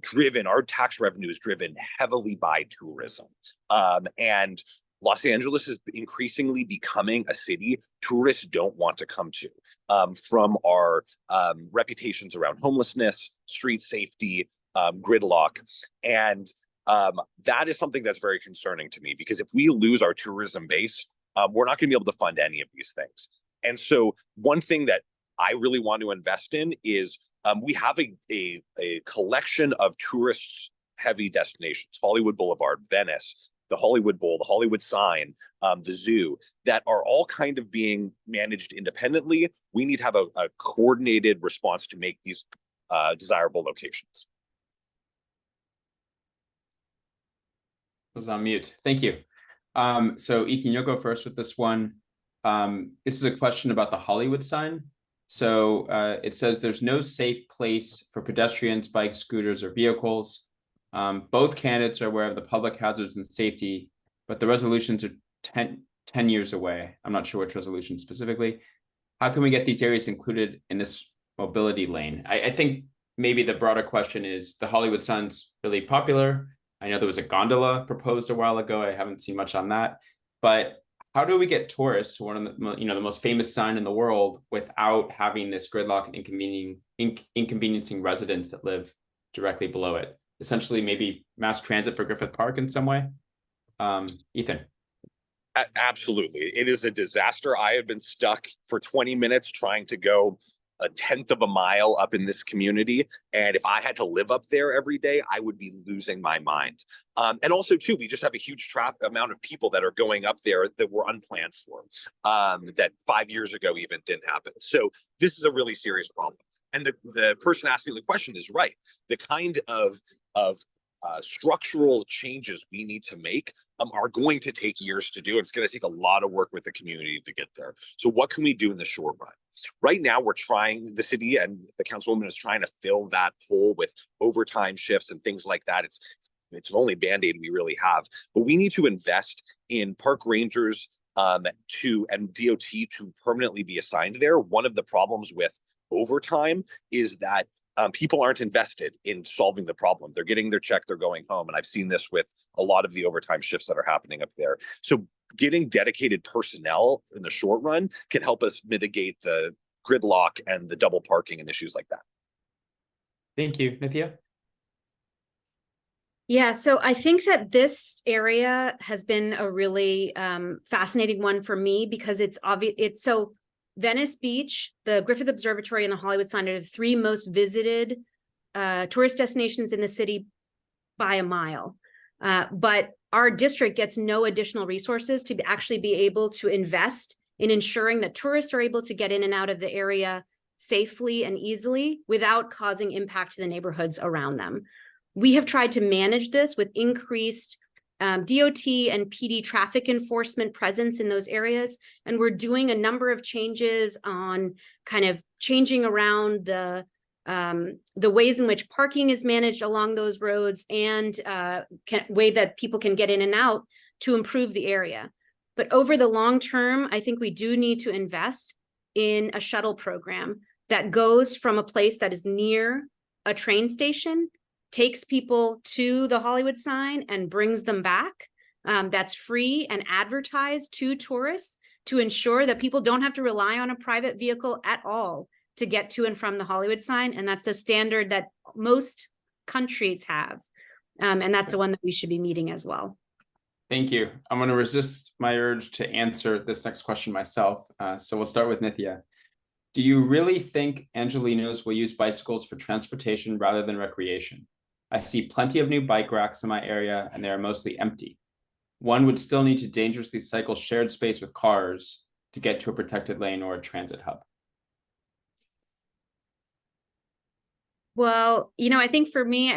driven, our tax revenue is driven heavily by tourism. And Los Angeles is increasingly becoming a city tourists don't want to come to, from our reputations around homelessness, street safety, gridlock. And that is something that's very concerning to me, because if we lose our tourism base, we're not going to be able to fund any of these things. And so one thing that I really want to invest in is we have a collection of tourist-heavy destinations, Hollywood Boulevard, Venice, the Hollywood Bowl, the Hollywood Sign, the zoo, that are all kind of being managed independently. We need to have a coordinated response to make these desirable locations. I was on mute. Thank you. So Ethan, you'll go first with this one. This is a question about the Hollywood sign. So it says there's no safe place for pedestrians, bikes, scooters, or vehicles. Both candidates are aware of the public hazards and safety, but the resolutions are 10 years away. I'm not sure which resolution specifically. how can we get these areas included in this mobility lane? I think maybe the broader question is the Hollywood sign's really popular. I know there was a gondola proposed a while ago. I haven't seen much on that, but how do we get tourists to one of the, the most famous sign in the world without having this gridlock and inconveniencing residents that live directly below it? Essentially, maybe mass transit for Griffith Park in some way. Ethan. Absolutely. It is a disaster. I have been stuck for 20 minutes trying to go a 1/10 of a mile up in this community. And if I had to live up there every day, I would be losing my mind. And also, too, we just have a huge amount of people that are going up there that were unplanned for, that 5 years ago even didn't happen. So this is a really serious problem. And the person asking the question is right. The kind of structural changes we need to make are going to take years to do. It's going to take a lot of work with the community to get there. So what can we do in the short run? Right now, we're trying, the city and the councilwoman is trying to fill that hole with overtime shifts and things like that. It's the only Band-Aid we really have. But we need to invest in park rangers and DOT to permanently be assigned there. One of the problems with overtime is that people aren't invested in solving the problem. They're getting their check, they're going home. And I've seen this with a lot of the overtime shifts that are happening up there. So getting dedicated personnel in the short run can help us mitigate the gridlock and the double parking and issues like that. Thank you, Nithya. Yeah, so I think that this area has been a really fascinating one for me because it's obvious. So Venice Beach, the Griffith Observatory, and the Hollywood sign are the 3 most visited tourist destinations in the city by a mile. But our district gets no additional resources to actually be able to invest in ensuring that tourists are able to get in and out of the area safely and easily without causing impact to the neighborhoods around them. We have tried to manage this with increased DOT and PD traffic enforcement presence in those areas. And we're doing a number of changes on kind of changing around the ways in which parking is managed along those roads and way that people can get in and out to improve the area. But over the long term, I think we do need to invest in a shuttle program that goes from a place that is near a train station, takes people to the Hollywood sign and brings them back. That's free and advertised to tourists to ensure that people don't have to rely on a private vehicle at all to get to and from the Hollywood sign. And that's a standard that most countries have. And that's the one that we should be meeting as well. Thank you. I'm going to resist my urge to answer this next question myself. So we'll start with Nithya. Do you really think Angelenos will use bicycles for transportation rather than recreation? I see plenty of new bike racks in my area and they are mostly empty. One would still need to dangerously cycle shared space with cars to get to a protected lane or a transit hub. Well, I think for me,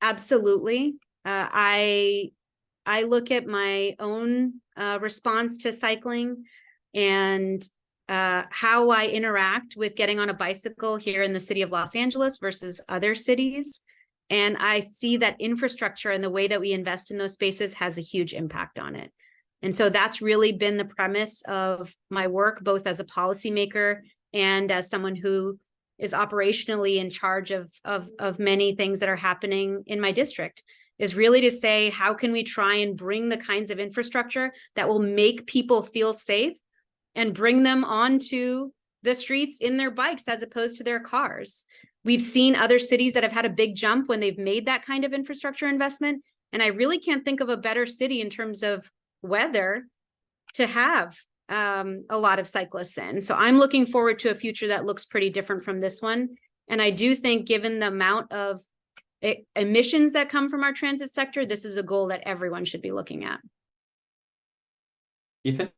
absolutely. I look at my own response to cycling and how I interact with getting on a bicycle here in the city of Los Angeles versus other cities. And I see that infrastructure and the way that we invest in those spaces has a huge impact on it. And so that's really been the premise of my work, both as a policymaker and as someone who is operationally in charge of many things that are happening in my district, is really to say, how can we try and bring the kinds of infrastructure that will make people feel safe and bring them onto the streets in their bikes as opposed to their cars. We've seen other cities that have had a big jump when they've made that kind of infrastructure investment. And I really can't think of a better city in terms of weather to have a lot of cyclists in. So I'm looking forward to a future that looks pretty different from this one. And I do think given the amount of emissions that come from our transit sector, this is a goal that everyone should be looking at. Ethan?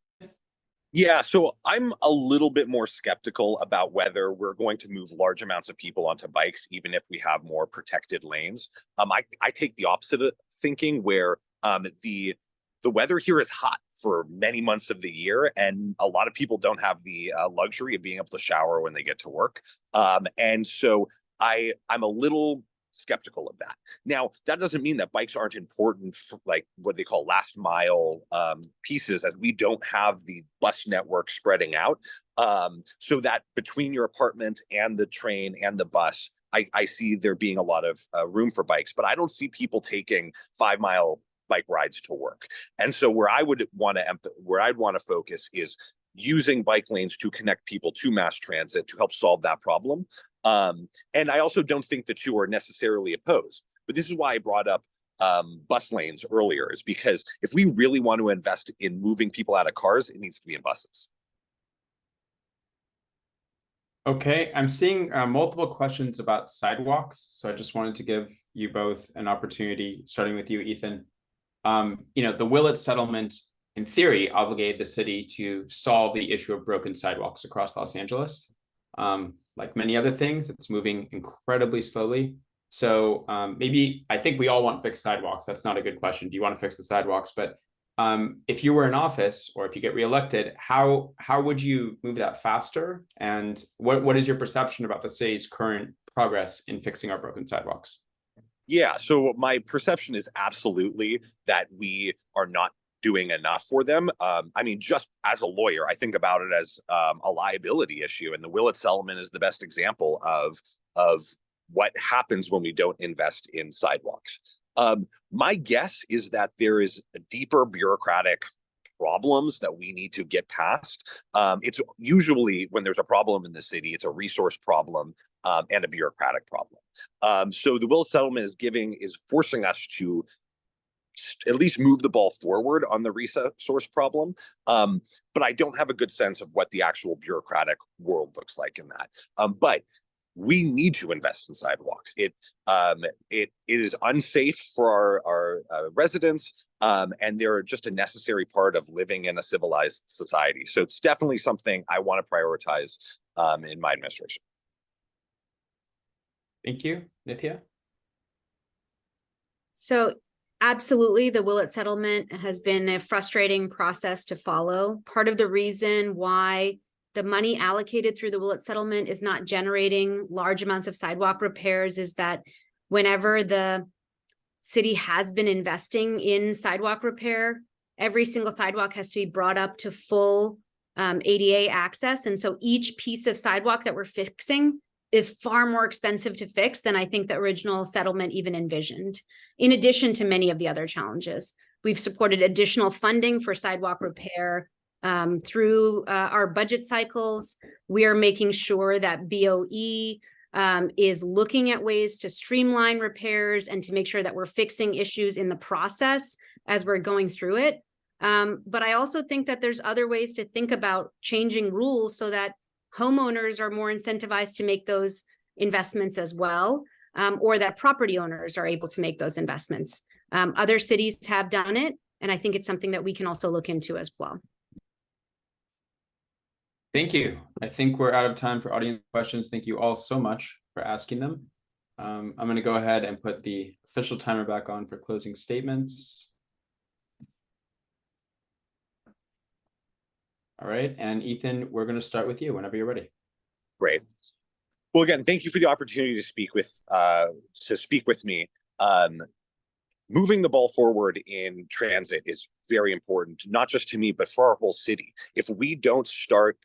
Yeah, so I'm a little bit more skeptical about whether we're going to move large amounts of people onto bikes, even if we have more protected lanes. I take the opposite of thinking, where the weather here is hot for many months of the year, and a lot of people don't have the luxury of being able to shower when they get to work. And so I'm a little skeptical of that. Now, that doesn't mean that bikes aren't important for like what they call last mile pieces, as we don't have the bus network spreading out. So that between your apartment and the train and the bus, I see there being a lot of room for bikes, but I don't see people taking 5-mile bike rides to work. And so where I'd want to focus is using bike lanes to connect people to mass transit to help solve that problem. And I also don't think the two are necessarily opposed, but this is why I brought up bus lanes earlier, is because if we really want to invest in moving people out of cars, it needs to be in buses. Okay, I'm seeing multiple questions about sidewalks, so I just wanted to give you both an opportunity, starting with you, Ethan. The Willett settlement, in theory, obligated the city to solve the issue of broken sidewalks across Los Angeles. Like many other things, it's moving incredibly slowly. So I think we all want fixed sidewalks. That's not a good question. Do you want to fix the sidewalks? But if you were in office, or if you get reelected, how would you move that faster? And what is your perception about the city's current progress in fixing our broken sidewalks? Yeah, so my perception is absolutely that we are not doing enough for them. I mean, just as a lawyer, I think about it as a liability issue, and the Willett settlement is the best example of what happens when we don't invest in sidewalks. My guess is that there is a deeper bureaucratic problems that we need to get past. It's usually, when there's a problem in the city, it's a resource problem and a bureaucratic problem. So the Willett settlement is forcing us to at least move the ball forward on the resource problem. But I don't have a good sense of what the actual bureaucratic world looks like in that. But we need to invest in sidewalks. It is unsafe for our residents, and they're just a necessary part of living in a civilized society. So it's definitely something I want to prioritize in my administration. Thank you, Nithya. So absolutely, the Willett settlement has been a frustrating process to follow. Part of the reason why the money allocated through the Willett settlement is not generating large amounts of sidewalk repairs is that whenever the city has been investing in sidewalk repair, every single sidewalk has to be brought up to full ADA access. And so each piece of sidewalk that we're fixing is far more expensive to fix than I think the original settlement even envisioned. In addition to many of the other challenges, we've supported additional funding for sidewalk repair through our budget cycles. We are making sure that BOE is looking at ways to streamline repairs and to make sure that we're fixing issues in the process as we're going through it. But I also think that there's other ways to think about changing rules so that homeowners are more incentivized to make those investments as well, or that property owners are able to make those investments. Other cities have done it, and I think it's something that we can also look into as well. Thank you. I think we're out of time for audience questions. Thank you all so much for asking them. I'm going to go ahead and put the official timer back on for closing statements. All right, and Ethan, we're going to start with you whenever you're ready. Great. Well, again, thank you for the opportunity to speak with me. Moving the ball forward in transit is very important, not just to me, but for our whole city. If we don't start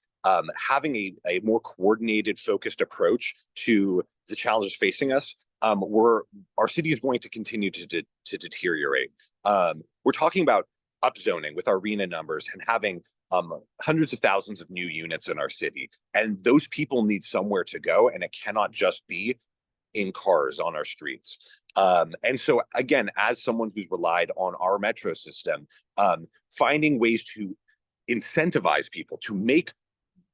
having a more coordinated, focused approach to the challenges facing us, our city is going to continue to deteriorate. We're talking about upzoning with our RENA numbers and having hundreds of thousands of new units in our city. And those people need somewhere to go, and it cannot just be in cars on our streets. And so, again, as someone who's relied on our metro system, finding ways to incentivize people, to make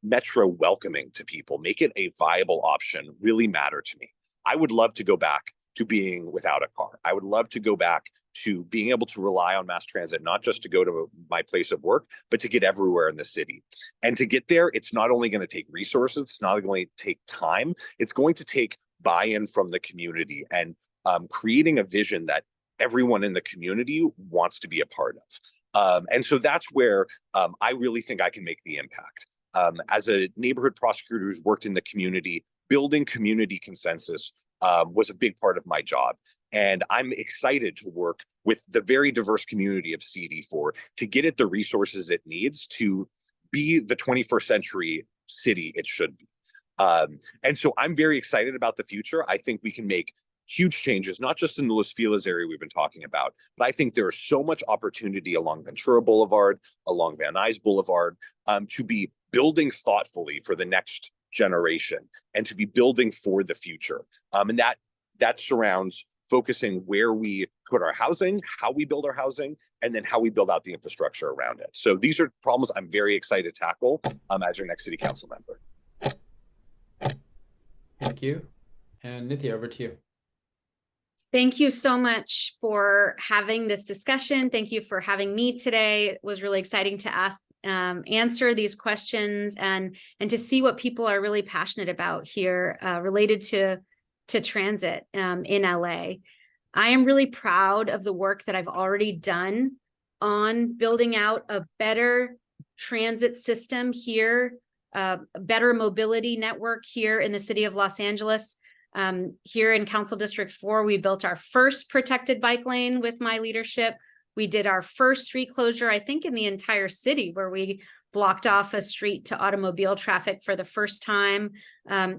metro welcoming to people, make it a viable option, really matter to me. I would love to go back to being without a car. I would love to go back to being able to rely on mass transit, not just to go to my place of work, but to get everywhere in the city. And to get there, it's not only going to take resources, it's not going to take time, it's going to take buy-in from the community and creating a vision that everyone in the community wants to be a part of. And so that's where I really think I can make the impact. As a neighborhood prosecutor who's worked in the community, building community consensus was a big part of my job. And I'm excited to work with the very diverse community of CD4 to get it the resources it needs to be the 21st century city it should be. And so I'm very excited about the future. I think we can make huge changes, not just in the Los Feliz area we've been talking about, but I think there's so much opportunity along Ventura Boulevard, along Van Nuys Boulevard, to be building thoughtfully for the next generation and to be building for the future. And that surrounds focusing where we put our housing, how we build our housing, and then how we build out the infrastructure around it. So these are problems I'm very excited to tackle as your next city council member. Thank you. And Nithya, over to you. Thank you so much for having this discussion. Thank you for having me today. It was really exciting to answer these questions and to see what people are really passionate about here related to transit in LA. I am really proud of the work that I've already done on building out a better transit system here, a better mobility network here in the city of Los Angeles. Here in Council District 4, we built our first protected bike lane with my leadership. We did our first street closure, I think, in the entire city, where we blocked off a street to automobile traffic for the first time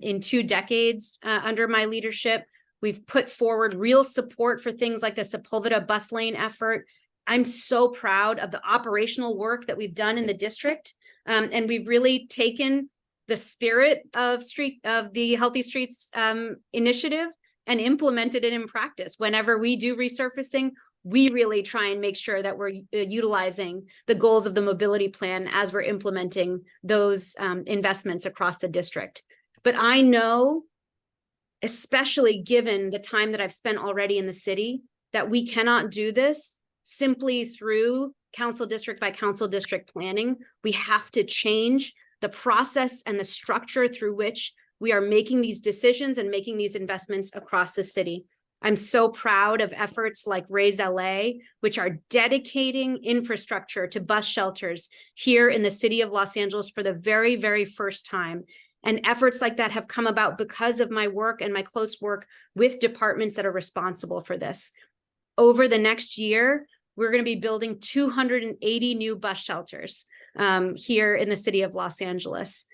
in 2 decades under my leadership. We've put forward real support for things like the Sepulveda bus lane effort. I'm so proud of the operational work that we've done in the district. And we've really taken the spirit of the Healthy Streets initiative and implemented it in practice. Whenever we do resurfacing, we really try and make sure that we're utilizing the goals of the mobility plan as we're implementing those investments across the district. But I know, especially given the time that I've spent already in the city, that we cannot do this simply through council district by council district planning. We have to change the process and the structure through which we are making these decisions and making these investments across the city. I'm so proud of efforts like Raise LA, which are dedicating infrastructure to bus shelters here in the city of Los Angeles for the very, very first time. And efforts like that have come about because of my work and my close work with departments that are responsible for this. Over the next year, we're going to be building 280 new bus shelters here in the city of Los Angeles.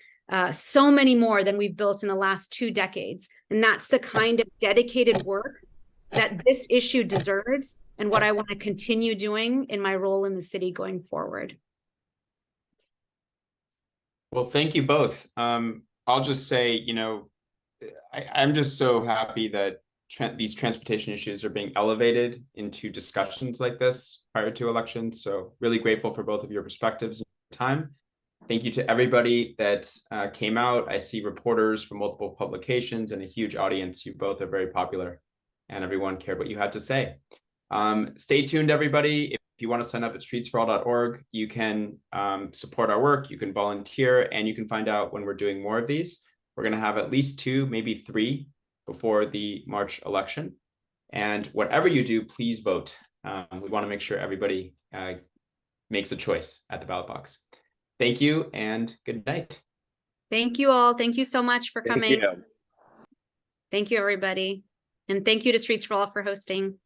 So many more than we've built in the last 2 decades. And that's the kind of dedicated work that this issue deserves and what I want to continue doing in my role in the city going forward. Well, thank you both. I'll just say, I'm just so happy that these transportation issues are being elevated into discussions like this prior to elections. So really grateful for both of your perspectives and time. Thank you to everybody that came out. I see reporters from multiple publications and a huge audience. You both are very popular and everyone cared what you had to say. Stay tuned, everybody. If you want to sign up at streetsforall.org, you can support our work, you can volunteer, and you can find out when we're doing more of these. We're going to have at least 2, maybe 3 before the March election. And whatever you do, please vote. We want to make sure everybody makes a choice at the ballot box. Thank you and good night. Thank you all. Thank you so much for coming. Thank you. Thank you, everybody. And thank you to Streets for All for hosting.